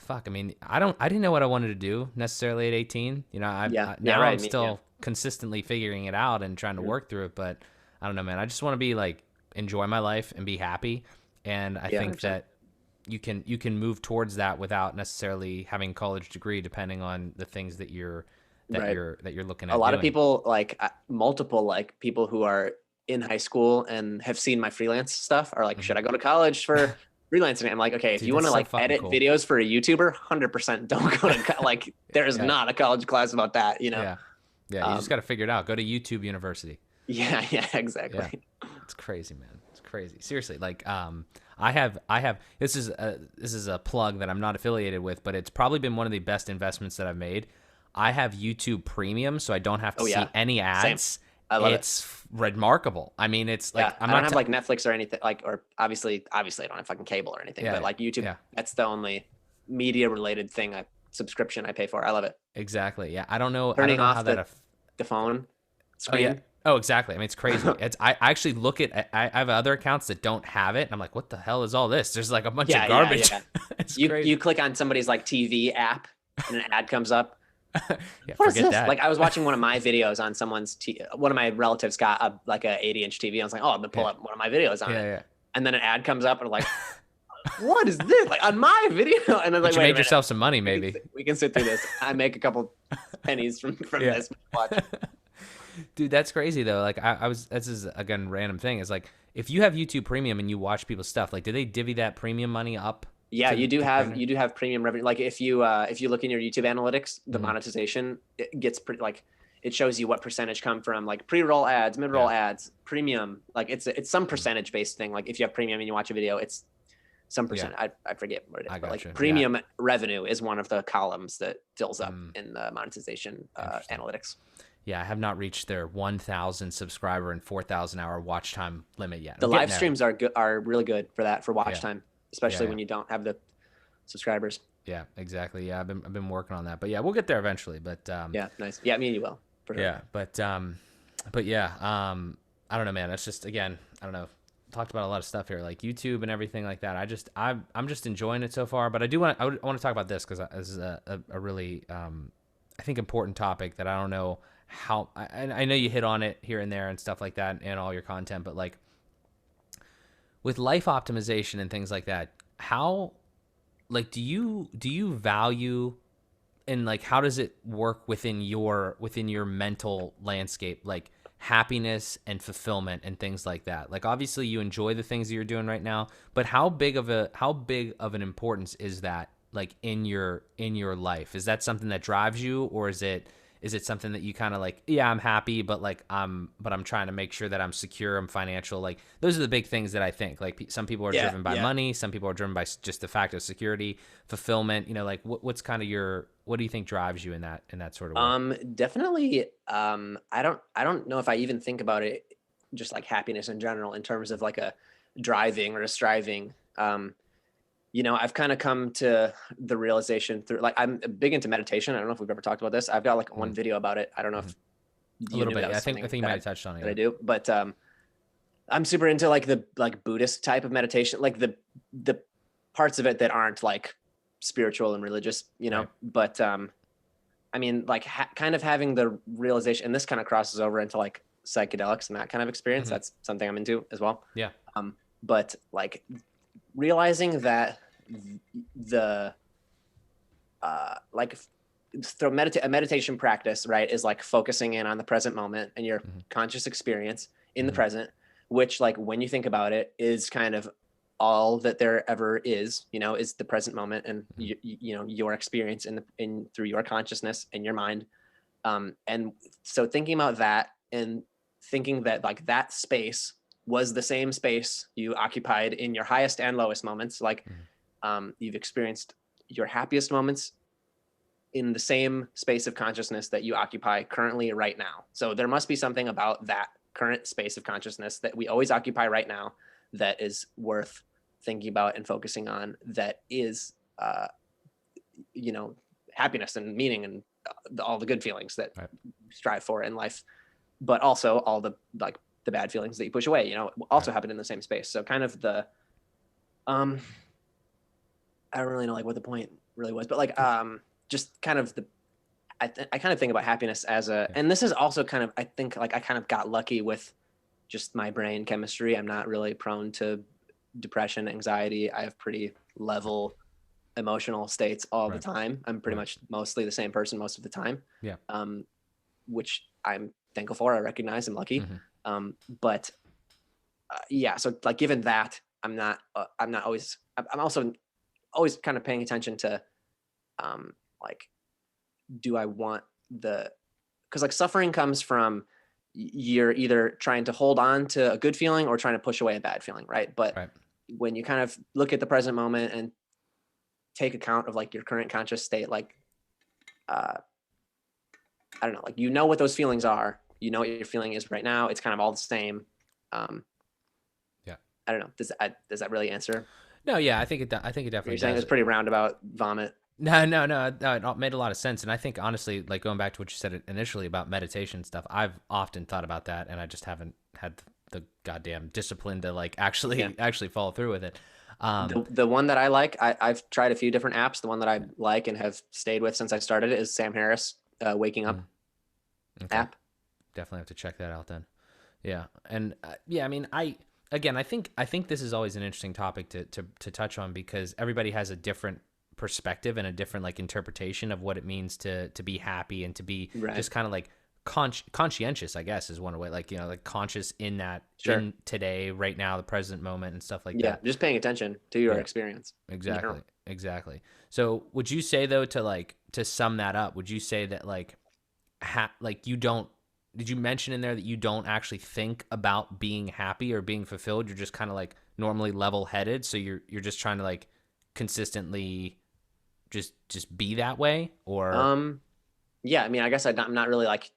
Speaker 1: fuck, I mean, I didn't know what I wanted to do necessarily at 18. I'm still consistently figuring it out and trying to work through it. But I don't know, man. I just want to be like, enjoy my life and be happy. And I think 100%. That you can move towards that without necessarily having a college degree, depending on the things that you're looking at.
Speaker 2: A lot of people, like multiple like people who are in high school and have seen my freelance stuff are like, should I go to college for freelancing? I'm like, okay, if you want to like edit videos for a YouTuber, 100% don't go to like, there is not a college class about that,
Speaker 1: Yeah. You just got to figure it out. Go to YouTube University.
Speaker 2: Yeah, exactly.
Speaker 1: Yeah. It's crazy, man. It's crazy. Seriously, like I have this is a plug that I'm not affiliated with, but it's probably been one of the best investments that I've made. I have YouTube Premium, so I don't have to see any ads.
Speaker 2: Same. I love
Speaker 1: it's remarkable. I mean, it's like
Speaker 2: I don't have like Netflix or anything, like, or obviously I don't have fucking cable or anything, but like YouTube, that's the only media related subscription I pay for. I love it.
Speaker 1: Exactly. Yeah. I don't know
Speaker 2: off
Speaker 1: how that
Speaker 2: the phone screen.
Speaker 1: Oh, yeah. Oh, exactly. I mean, it's crazy. I actually look at, I have other accounts that don't have it. And I'm like, what the hell is all this? There's like a bunch of garbage. It's crazy.
Speaker 2: You click on somebody's like TV app and an ad comes up.
Speaker 1: What is this? That.
Speaker 2: Like I was watching one of my videos on one of my relatives got a 80-inch TV. I was like, oh, I'm gonna pull up one of my videos on it. Yeah. And then an ad comes up and I'm like, what is this? Like on my video? And then like,
Speaker 1: you made yourself some money, maybe.
Speaker 2: We can sit through this. I make a couple pennies from this. Watch.
Speaker 1: Dude, that's crazy though. Like this is again random thing. Is like if you have YouTube Premium and you watch people's stuff, like do they divvy that premium money up?
Speaker 2: Yeah, you do have premium revenue. Like if you look in your YouTube analytics, the monetization, it gets pretty, like it shows you what percentage come from like pre-roll ads, mid-roll ads, premium. Like it's some percentage based thing. Like if you have premium and you watch a video, it's some percent. I forget what it is, but like premium revenue is one of the columns that fills up in the monetization analytics.
Speaker 1: Yeah, I have not reached their 1,000 subscriber and 4,000 hour watch time limit yet.
Speaker 2: The live streams are really good for that, for watch time, especially when you don't have the subscribers.
Speaker 1: Yeah, exactly. Yeah, I've been working on that, but yeah, we'll get there eventually. But
Speaker 2: yeah, nice. Yeah, me and you will. For sure.
Speaker 1: Yeah, but yeah, I don't know, man. That's just, again, I don't know. Talked about a lot of stuff here, like YouTube and everything like that. I'm just enjoying it so far. But I want to talk about this because this is a really I think important topic that I don't know how. I know you hit on it here and there and stuff like that in all your content, but like with life optimization and things like that, how, like, do you value, and like how does it work within your mental landscape, like happiness and fulfillment and things like that? Like obviously you enjoy the things that you're doing right now, but how big of an importance is that, like in your life? Is that something that drives you, or is it something that you kind of like, yeah, I'm happy, but like I'm trying to make sure that I'm secure, I'm financial? Like those are the big things that I think, like some people are driven by money, some people are driven by just the fact of security, fulfillment, like what's kind of what do you think drives you in that sort of way?
Speaker 2: Definitely. I don't know if I even think about it just like happiness in general in terms of like a driving or a striving. I've kind of come to the realization through, like, I'm big into meditation. I don't know if we've ever talked about this. I've got like one video about it. I don't know if
Speaker 1: a little bit. I think you might have touched on it.
Speaker 2: That I do, but I'm super into like the Buddhist type of meditation, like the parts of it that aren't like spiritual and religious, Right. But I mean, like kind of having the realization, and this kind of crosses over into like psychedelics and that kind of experience. That's something I'm into as well.
Speaker 1: Yeah.
Speaker 2: But like realizing that the like throw a meditation practice, right, is like focusing in on the present moment and your conscious experience in the present, which like when you think about it is kind of all that there ever is, you know, is the present moment and you know, your experience in through your consciousness and your mind. And so thinking about that and thinking that like that space was the same space you occupied in your highest and lowest moments, like you've experienced your happiest moments in the same space of consciousness that you occupy currently right now. So there must be something about that current space of consciousness that we always occupy right now that is worth thinking about and focusing on, that is, you know, happiness and meaning and all the good feelings that we strive for in life, but also all the like the bad feelings that you push away, you know, also happen in the same space. So kind of the, I don't really know like what the point really was, but like, just kind of the, I kind of think about happiness as a, and this is also kind of, I think like I kind of got lucky with just my brain chemistry. I'm not really prone to depression, anxiety. I have pretty level emotional states all the time. I'm pretty much mostly the same person most of the time.
Speaker 1: Yeah.
Speaker 2: Which I'm thankful for. I recognize I'm lucky. But yeah, so like given that, I'm also always kind of paying attention to, like, do I want because like suffering comes from you're either trying to hold on to a good feeling or trying to push away a bad feeling, right? But when you kind of look at the present moment and take account of like your current conscious state, like, I don't know, like, you know what those feelings are, you know what your feeling is right now. It's kind of all the same. I don't know. Does that really answer?
Speaker 1: No, yeah, I think it definitely
Speaker 2: You're saying
Speaker 1: does.
Speaker 2: it's pretty roundabout vomit.
Speaker 1: No, it made a lot of sense. And I think honestly, like going back to what you said initially about meditation stuff, I've often thought about that and I just haven't had the goddamn discipline to like actually follow through with it.
Speaker 2: The one that I like, I've tried a few different apps. The one that I like and have stayed with since I started it is Sam Harris, Waking Up app.
Speaker 1: Definitely have to check that out then. Yeah. And yeah, I mean, I think this is always an interesting topic to touch on because everybody has a different perspective and a different like interpretation of what it means to be happy and to be just kind of like conscientious, I guess is one way, like, you know, like conscious in that in today, right now, the present moment and stuff like that.
Speaker 2: Yeah, just paying attention to your experience.
Speaker 1: Exactly. So would you say though, to sum that up, would you say that like did you mention in there that you don't actually think about being happy or being fulfilled? You're just kind of like normally level headed. So you're just trying to like consistently just be that way, or
Speaker 2: yeah, I mean, I guess I'm not really like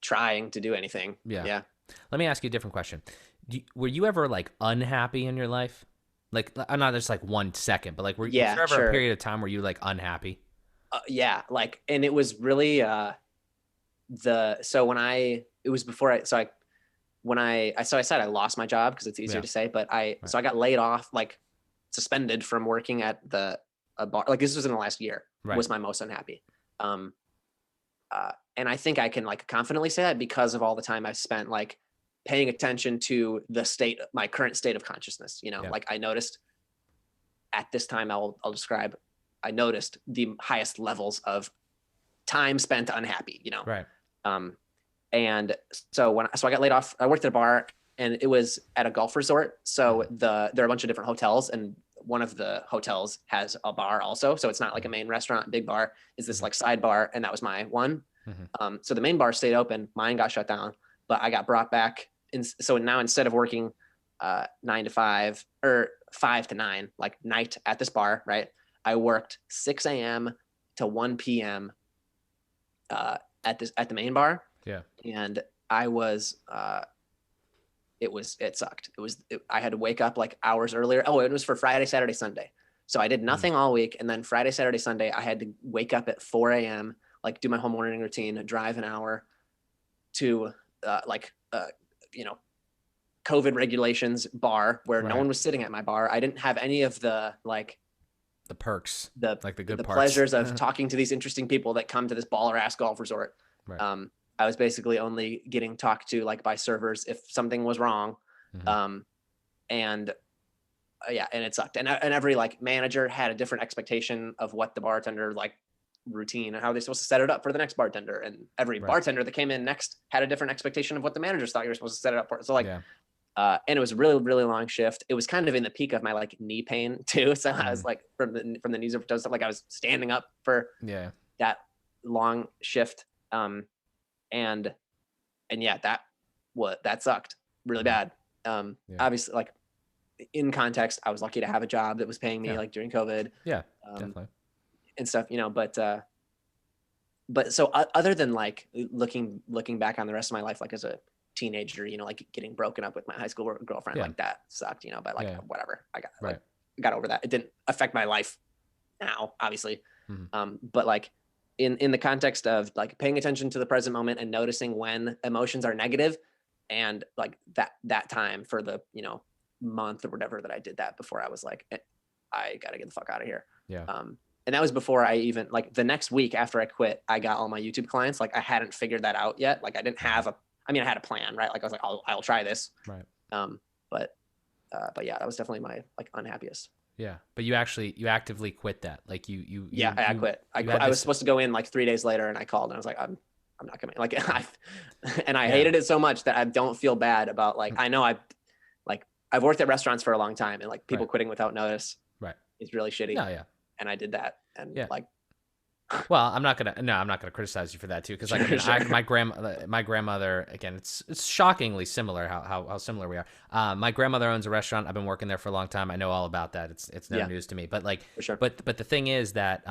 Speaker 2: trying to do anything. Yeah.
Speaker 1: Let me ask you a different question. Were you ever like unhappy in your life? Like, I'm not just like 1 second, but like, was there ever a period of time where you like unhappy?
Speaker 2: Yeah, like, and it was really so when I said I lost my job because it's easier to say, but so I got laid off, like suspended from working at a bar. Like this was in the last year, was my most unhappy. And I think I can like confidently say that because of all the time I've spent like paying attention to my current state of consciousness. You know, like I noticed at this time, I'll describe, I noticed the highest levels of time spent unhappy, you know? And so I got laid off, I worked at a bar and it was at a golf resort. So there are a bunch of different hotels and one of the hotels has a bar also. So it's not like a main restaurant, big bar, is this like side bar. And that was my one. So the main bar stayed open, mine got shut down, but I got brought back. So now instead of working 9 to 5 or 5 to 9, like night at this bar, right? I worked 6 a.m. to 1 p.m. At the main bar. Yeah. And I was, it sucked. I had to wake up like hours earlier. Oh, it was for Friday, Saturday, Sunday. So I did nothing all week. And then Friday, Saturday, Sunday, I had to wake up at 4 a.m., like do my whole morning routine, drive an hour to you know, COVID regulations bar where no one was sitting at my bar. I didn't have any of the
Speaker 1: perks, like the
Speaker 2: parts. Pleasures of talking to these interesting people that come to this baller ass golf resort. I was basically only getting talked to like by servers if something was wrong. And yeah, and it sucked. And every like manager had a different expectation of what the bartender like routine and how they're supposed to set it up for the next bartender. And every
Speaker 1: Right.
Speaker 2: bartender that came in next had a different expectation of what the managers thought you were supposed to set it up for. So like,
Speaker 1: Yeah.
Speaker 2: and it was a really, really long shift. It was kind of in the peak of my like knee pain too. So I was like from the knees up, like I was standing up for that long shift. And yeah, that sucked really bad. Obviously like in context, I was lucky to have a job that was paying me like during COVID.
Speaker 1: Yeah, definitely.
Speaker 2: And stuff, you know, but so other than like looking back on the rest of my life, like as a teenager, you know, like getting broken up with my high school girlfriend, like that sucked, you know, but like whatever, I got like got over that. It didn't affect my life now, obviously. But like in the context of like paying attention to the present moment and noticing when emotions are negative, and like that time for the, you know, month or whatever that I did that before, I was like, I gotta get the fuck out of here. And that was before I even, like the next week after I quit, I got all my YouTube clients. Like I hadn't figured that out yet. Like I didn't have I had a plan, right? Like I was like, I'll try this.
Speaker 1: Right.
Speaker 2: But yeah, that was definitely my like unhappiest.
Speaker 1: Yeah. But you actively quit that. Like
Speaker 2: I quit. I was supposed to go in like 3 days later, and I called and I was like, I'm not coming. Like I hated it so much that I don't feel bad about like, I know I've worked at restaurants for a long time, and like people quitting without notice is really shitty.
Speaker 1: Yeah.
Speaker 2: And I did that, and like,
Speaker 1: well, I'm not gonna criticize you for that too, because like my grandmother, again, it's shockingly similar how similar we are. My grandmother owns a restaurant. I've been working there for a long time. I know all about that. It's no news to me. But like,
Speaker 2: for sure.
Speaker 1: but the thing is that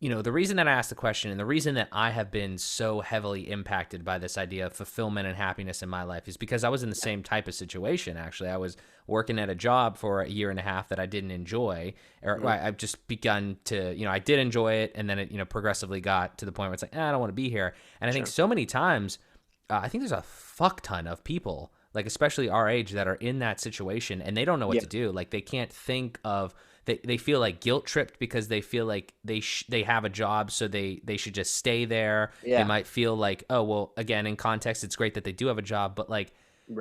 Speaker 1: you know, the reason that I asked the question and the reason that I have been so heavily impacted by this idea of fulfillment and happiness in my life is because I was in the same type of situation. Actually, I was working at a job for a year and a half that I didn't enjoy, or I've just begun to, you know, I did enjoy it, and then it, you know, progressively got to the point where it's like, I don't want to be here. And I think so many times, I think there's a fuck ton of people, like especially our age, that are in that situation and they don't know what to do. Like they can't think of. They feel like guilt tripped because they feel like they have a job, so they should just stay there. They might feel like, oh, well, again, in context, it's great that they do have a job, but like,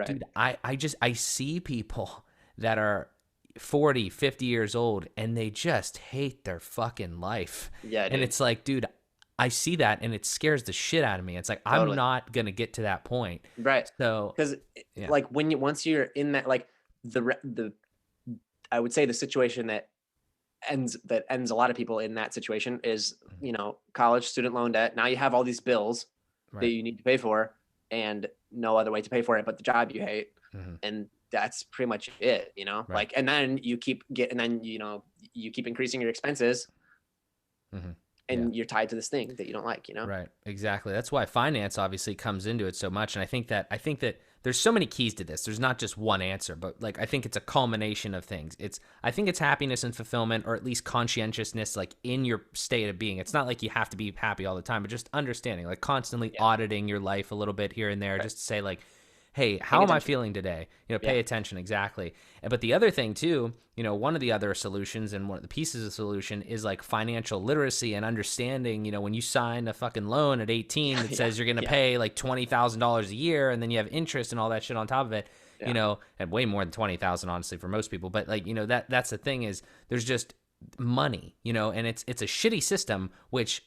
Speaker 1: dude, I see people that are 40, 50 years old and they just hate their fucking life.
Speaker 2: Yeah, dude.
Speaker 1: And it's like, dude, I see that and it scares the shit out of me. It's like, I'm not going to get to that point.
Speaker 2: Right.
Speaker 1: So,
Speaker 2: because like once you're in that, like I would say the situation that ends a lot of people in that situation is, you know, college student loan debt. Now you have all these bills that you need to pay for, and no other way to pay for it but the job you hate. And that's pretty much it, you know. Like, and then you keep you know, you keep increasing your expenses, and you're tied to this thing that you don't like, you know. Right.
Speaker 1: Exactly. That's why finance obviously comes into it so much. And I think that there's so many keys to this. There's not just one answer, but like, I think it's a culmination of things. I think it's happiness and fulfillment, or at least conscientiousness, like in your state of being. It's not like you have to be happy all the time, but just understanding, like constantly auditing your life a little bit here and there, just to say like, hey, how am I feeling today? You know, pay attention. Exactly. But the other thing too, you know, one of the other solutions and one of the pieces of the solution is like financial literacy and understanding. You know, when you sign a fucking loan at 18 that says you're going to pay like $20,000 a year, and then you have interest and all that shit on top of it, you know, and way more than 20,000, honestly, for most people. But like, you know, that's the thing, is there's just money, you know, and it's a shitty system, which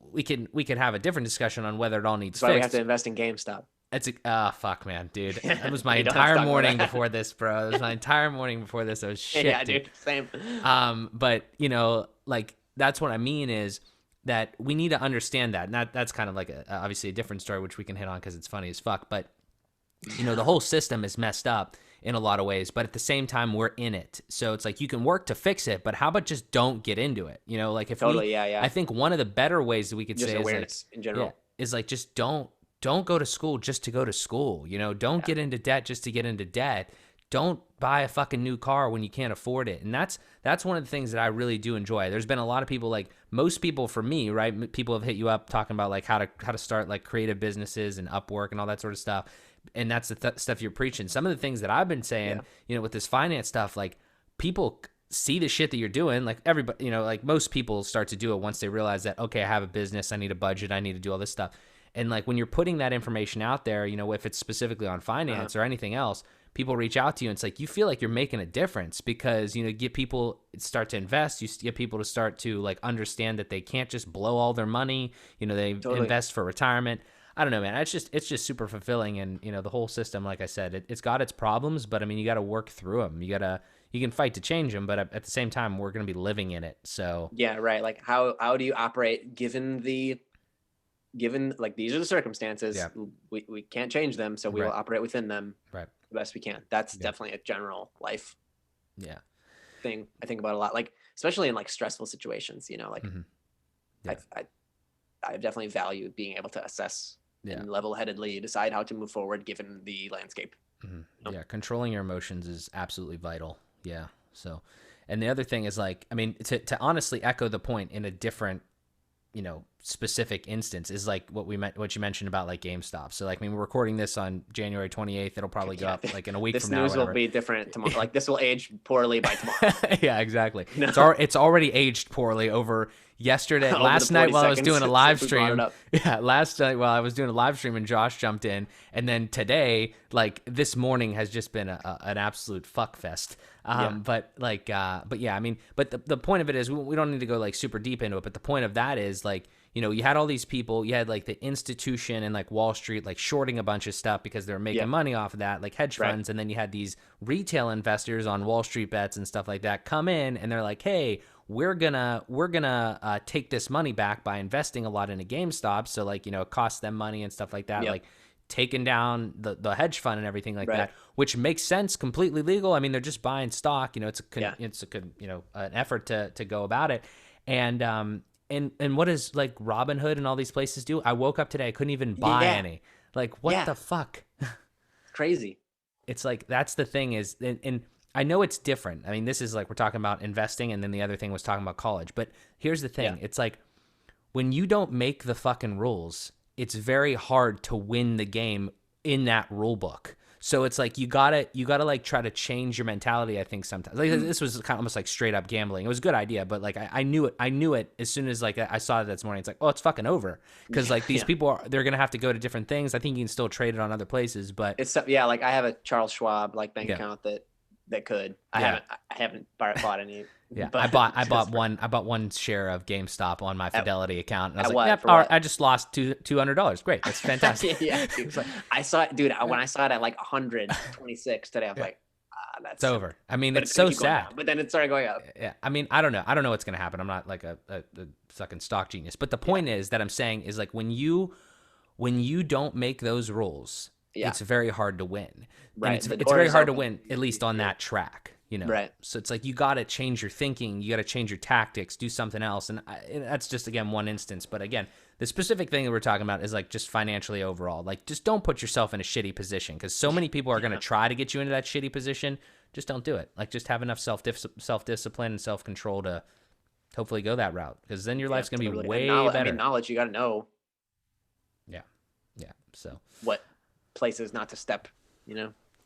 Speaker 1: we could have a different discussion on whether it all needs
Speaker 2: That's why
Speaker 1: fixed.
Speaker 2: we have to invest in GameStop.
Speaker 1: It's fuck, man, dude. That was my entire morning before this, bro. It was my entire morning before this. I was shit,
Speaker 2: yeah, dude. Same.
Speaker 1: But you know, like that's what I mean, is that we need to understand that. And that's kind of like obviously a different story, which we can hit on because it's funny as fuck. But you know, the whole system is messed up in a lot of ways, but at the same time, we're in it. So it's like you can work to fix it, but how about just don't get into it? You know, like if I think one of the better ways that we could say
Speaker 2: awareness
Speaker 1: is like,
Speaker 2: in general
Speaker 1: is like just don't go to school just to go to school. You know, don't get into debt just to get into debt. Don't buy a fucking new car when you can't afford it. And that's one of the things that I really do enjoy. There's been a lot of people, like most people for me, right? People have hit you up talking about like how to start like creative businesses and Upwork and all that sort of stuff. And that's the stuff you're preaching. Some of the things that I've been saying, you know, with this finance stuff, like people see the shit that you're doing. Like everybody, you know, like most people start to do it once they realize that, okay, I have a business, I need a budget, I need to do all this stuff. And like when you're putting that information out there, you know, if it's specifically on finance or anything else, people reach out to you and it's like, you feel like you're making a difference because, get people start to invest. You get people to start to like understand that they can't just blow all their money. They invest for retirement. I don't know, man. It's just super fulfilling. And, the whole system, like I said, it's got its problems, but I mean, you got to work through them. You can fight to change them, but at the same time, we're going to be living in it. So
Speaker 2: yeah, right. Like how do you operate given like these are the circumstances, we can't change them. So we will operate within them the best we can. That's definitely a general life thing I think about a lot, like, especially in like stressful situations, like I've definitely valued being able to assess and level-headedly decide how to move forward given the landscape.
Speaker 1: Yeah, controlling your emotions is absolutely vital. Yeah. So, and the other thing is like, I mean, to honestly echo the point in a different, specific instance is like what you mentioned about like GameStop. So like, I mean, we're recording this on January 28th. It'll probably go up like in a week from now.
Speaker 2: This news will be different tomorrow. Like this will age poorly by tomorrow.
Speaker 1: Yeah, exactly. It's already aged poorly over yesterday. Last night while I was doing a live stream. Yeah, last night while I was doing a live stream and Josh jumped in, and then today, like this morning has just been an absolute fuck fest. But yeah, I mean, but the point of it is we don't need to go like super deep into it. But the point of that is like, you had all these people, you had like the institution and like Wall Street, like shorting a bunch of stuff because they're making money off of that, like hedge funds. And then you had these retail investors on Wall Street bets and stuff like that come in and they're like, hey, we're gonna take this money back by investing a lot into GameStop. So like, it costs them money and stuff like that. Like taking down the hedge fund and everything like that, which makes sense, completely legal. I mean, they're just buying stock, it's an effort to go about it. And what does like Robinhood and all these places do? I woke up today, I couldn't even buy any. Like, what the fuck?
Speaker 2: Crazy.
Speaker 1: It's like, that's the thing is, and I know it's different. I mean, this is like, we're talking about investing, and then the other thing was talking about college. But here's the thing. It's like, when you don't make the fucking rules, it's very hard to win the game in that rule book. So it's like you gotta like try to change your mentality. I think sometimes like this was kind of almost like straight up gambling. It was a good idea, but like I knew it as soon as like I saw it this morning. It's like, oh, it's fucking over because like these people they're gonna have to go to different things. I think you can still trade it on other places, but
Speaker 2: it's like I have a Charles Schwab like bank account that could. I haven't bought any.
Speaker 1: Yeah, I bought one share of GameStop on my Fidelity account, and I was like,
Speaker 2: yep,
Speaker 1: all right, I just lost $200. Great, that's fantastic.
Speaker 2: Dude. Like, I saw it, dude. When I saw it at like 126 today, I was like, that's
Speaker 1: over. I mean, it's so sad.
Speaker 2: But then it started going up.
Speaker 1: Yeah, I mean, I don't know what's gonna happen. I'm not like a fucking stock genius, but the point is that I'm saying is like when you don't make those rules, it's very hard to win.
Speaker 2: Right,
Speaker 1: it's very hard to win, at least on that track.
Speaker 2: Right.
Speaker 1: So it's like you got to change your thinking, you got to change your tactics, do something else, and that's just again one instance. But again, the specific thing that we're talking about is like just financially overall. Like just don't put yourself in a shitty position because so many people are going to try to get you into that shitty position. Just don't do it. Like just have enough self discipline and self control to hopefully go that route because then your life's going to be way better.
Speaker 2: I mean, knowledge, you got to know.
Speaker 1: Yeah. So
Speaker 2: what places not to step,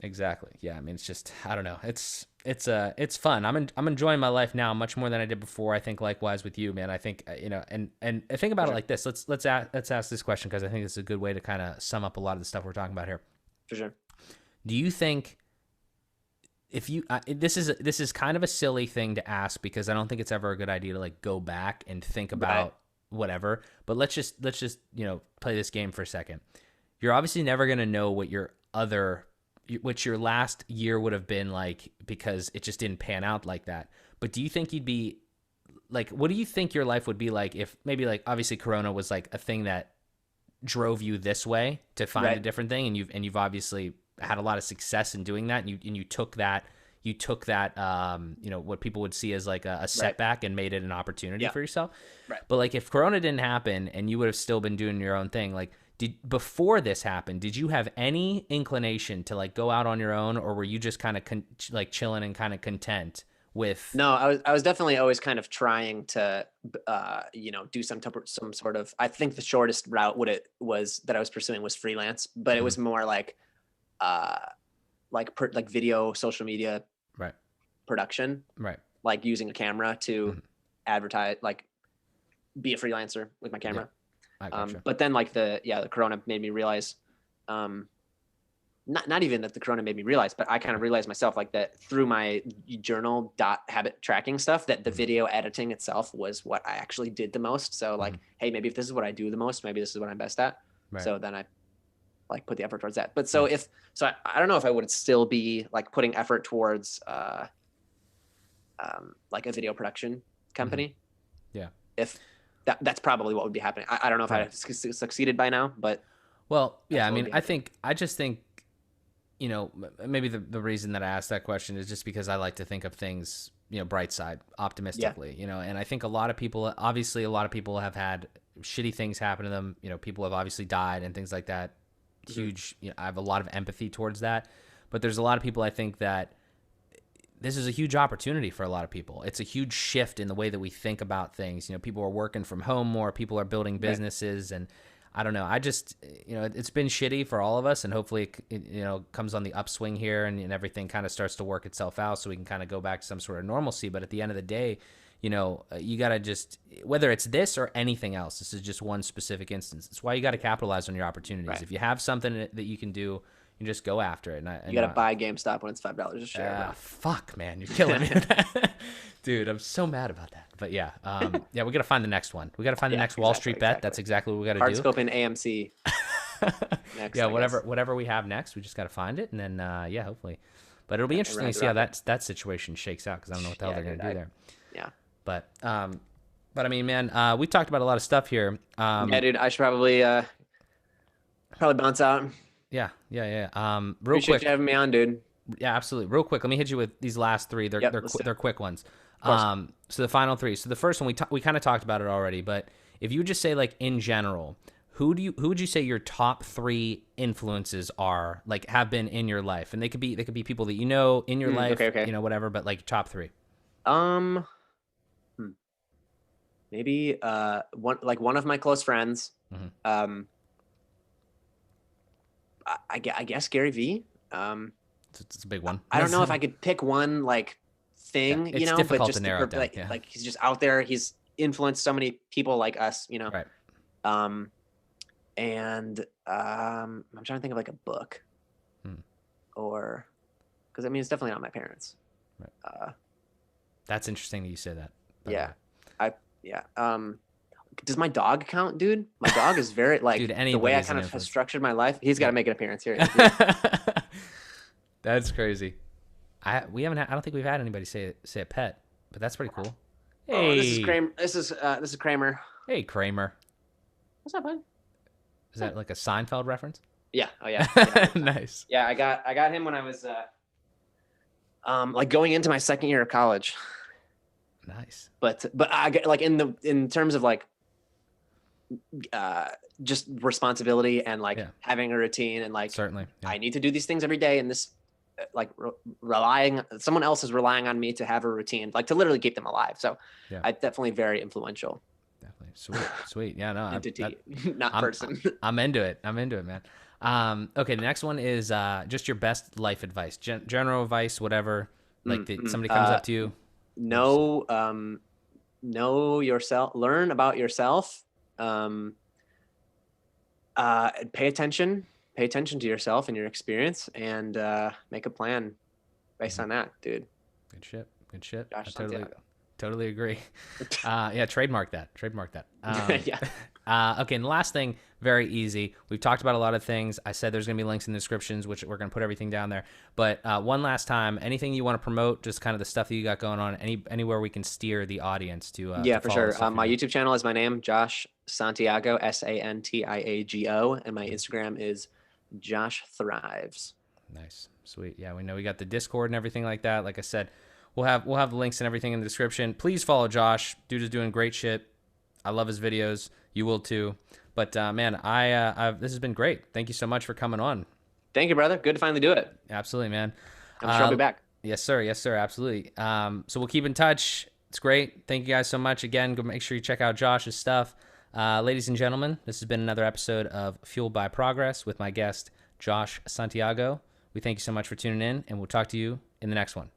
Speaker 1: Exactly. Yeah. I mean, it's just, I don't know. It's fun. I'm enjoying my life now much more than I did before. I think likewise with you, man. I think, and I think about it like this. Let's ask this question because I think it's a good way to kind of sum up a lot of the stuff we're talking about here.
Speaker 2: For sure.
Speaker 1: Do you think if you, this is kind of a silly thing to ask because I don't think it's ever a good idea to like go back and think about whatever, but let's just, play this game for a second. You're obviously never going to know what your last year would have been like because it just didn't pan out like that. But do you think you'd be like, what do you think your life would be like if maybe like obviously Corona was like a thing that drove you this way to find a different thing, and you've obviously had a lot of success in doing that, and you took that what people would see as like a setback and made it an opportunity for yourself. Right. But like if Corona didn't happen and you would have still been doing your own thing, like before this happened, did you have any inclination to like go out on your own, or were you just kind of like chilling and kind of content with?
Speaker 2: No, I was definitely always kind of trying to, do some sort of, I think the shortest route that I was pursuing was freelance, but it was more like video, social media, production, like using a camera to advertise, like be a freelancer with my camera.
Speaker 1: Gotcha.
Speaker 2: But then like the Corona made me realize, not even that the corona made me realize, but I kind of realized myself like that through my journal habit tracking stuff, that the video editing itself was what I actually did the most. So like, hey, maybe if this is what I do the most, maybe this is what I'm best at.
Speaker 1: Right.
Speaker 2: So then I like put the effort towards that. But so I don't know if I would still be like putting effort towards like a video production company.
Speaker 1: Yeah.
Speaker 2: If that's probably what would be happening. I don't know if I succeeded by now, but
Speaker 1: well, yeah, I mean, I just think, you know, maybe the reason that I asked that question is just because I like to think of things, you know, bright side, optimistically, you know, and I think a lot of people have had shitty things happen to them. You know, people have obviously died and things like that. Huge, you know, I have a lot of empathy towards that, but there's a lot of people I think that this is a huge opportunity for a lot of people. It's a huge shift in the way that we think about things. You know, people are working from home more, people are building businesses, and I don't know. I just, you know, it's been shitty for all of us, and hopefully it you know, comes on the upswing here and everything kind of starts to work itself out so we can kind of go back to some sort of normalcy. But at the end of the day, you know, you got to just, whether it's this or anything else, this is just one specific instance. It's why you got to capitalize on your opportunities. Right. If you have something that you can do, you just go after it. And
Speaker 2: you got to buy GameStop when it's $5 a share.
Speaker 1: Fuck, man. You're killing me. Dude, I'm so mad about that. But yeah, yeah, we got to find the next one. We got to find the next Wall Street bet. That's exactly what we got to do.
Speaker 2: Hardscope and AMC.
Speaker 1: Next, yeah, whatever we have next, we just got to find it. And then, yeah, hopefully. But it'll be interesting to see how that situation shakes out, because I don't know what the hell they're going to do there.
Speaker 2: Yeah.
Speaker 1: But I mean, man, we talked about a lot of stuff here.
Speaker 2: Yeah, dude, I should probably bounce out.
Speaker 1: Yeah. Real
Speaker 2: Appreciate
Speaker 1: quick,
Speaker 2: you having me on, dude.
Speaker 1: Yeah, absolutely. Real quick, let me hit you with these last three. They're quick ones. So the final three. So the first one we kind of talked about it already, but if you would just say, like, in general, who would you say your top 3 influences are, like, have been in your life? And they could be people that you know in your life,
Speaker 2: okay.
Speaker 1: You know, whatever, but like top 3.
Speaker 2: Maybe one of my close friends.
Speaker 1: Mm-hmm.
Speaker 2: I guess Gary Vee.
Speaker 1: It's a big one.
Speaker 2: I don't know if I could pick one like thing,
Speaker 1: it's
Speaker 2: you know,
Speaker 1: difficult
Speaker 2: but just
Speaker 1: to narrow it down.
Speaker 2: Like he's just out there. He's influenced so many people like us, you know.
Speaker 1: Right.
Speaker 2: And I'm trying to think of like a book, or because I mean it's definitely not my parents.
Speaker 1: Right. That's interesting that you say that.
Speaker 2: Yeah. Does my dog count, dude? My dog is very like
Speaker 1: dude,
Speaker 2: the way I kind of have structured my life. He's got to make an appearance here.
Speaker 1: That's crazy. I don't think we've had anybody say a pet, but that's pretty cool. Hey,
Speaker 2: this is Kramer. This is Kramer.
Speaker 1: Hey, Kramer.
Speaker 2: What's up, bud?
Speaker 1: Is that like a Seinfeld reference?
Speaker 2: Yeah. Oh yeah.
Speaker 1: Nice.
Speaker 2: Yeah, I got him when I was like going into my second year of college.
Speaker 1: Nice.
Speaker 2: But I get like in terms of like just responsibility and like having a routine and like
Speaker 1: certainly
Speaker 2: I need to do these things every day, and this like someone else is relying on me to have a routine, like to literally keep them alive. So I definitely very influential.
Speaker 1: Definitely. Sweet. Yeah, no.
Speaker 2: Entity, not person.
Speaker 1: I'm into it, man. Okay, the next one is just your best life advice, general advice, whatever. Like somebody comes up to you.
Speaker 2: Know yourself, learn about yourself, pay attention to yourself and your experience, and make a plan based on that, dude.
Speaker 1: Good shit.
Speaker 2: Josh,
Speaker 1: I totally agree. Yeah, trademark that.
Speaker 2: Yeah.
Speaker 1: Okay, and the last thing, very easy. We've talked about a lot of things. I said there's going to be links in the descriptions, which we're going to put everything down there. But one last time, anything you want to promote, just kind of the stuff that you got going on, anywhere we can steer the audience to
Speaker 2: yeah, for sure. My YouTube channel is my name, Josh Santiago, Santiago, and my Instagram is Josh Thrives.
Speaker 1: Nice. Sweet. Yeah, we know we got the Discord and everything like that. Like I said, we'll have the links and everything in the description. Please follow Josh. Dude is doing great shit. I love his videos. You will too. But man, this has been great. Thank you so much for coming on.
Speaker 2: Thank you, brother. Good to finally do it.
Speaker 1: Absolutely, man.
Speaker 2: I'm sure I'll be back.
Speaker 1: Yes, sir. Absolutely. So we'll keep in touch. It's great. Thank you guys so much. Again, go make sure you check out Josh's stuff. Ladies and gentlemen, this has been another episode of Fueled by Progress with my guest, Josh Santiago. We thank you so much for tuning in, and we'll talk to you in the next one.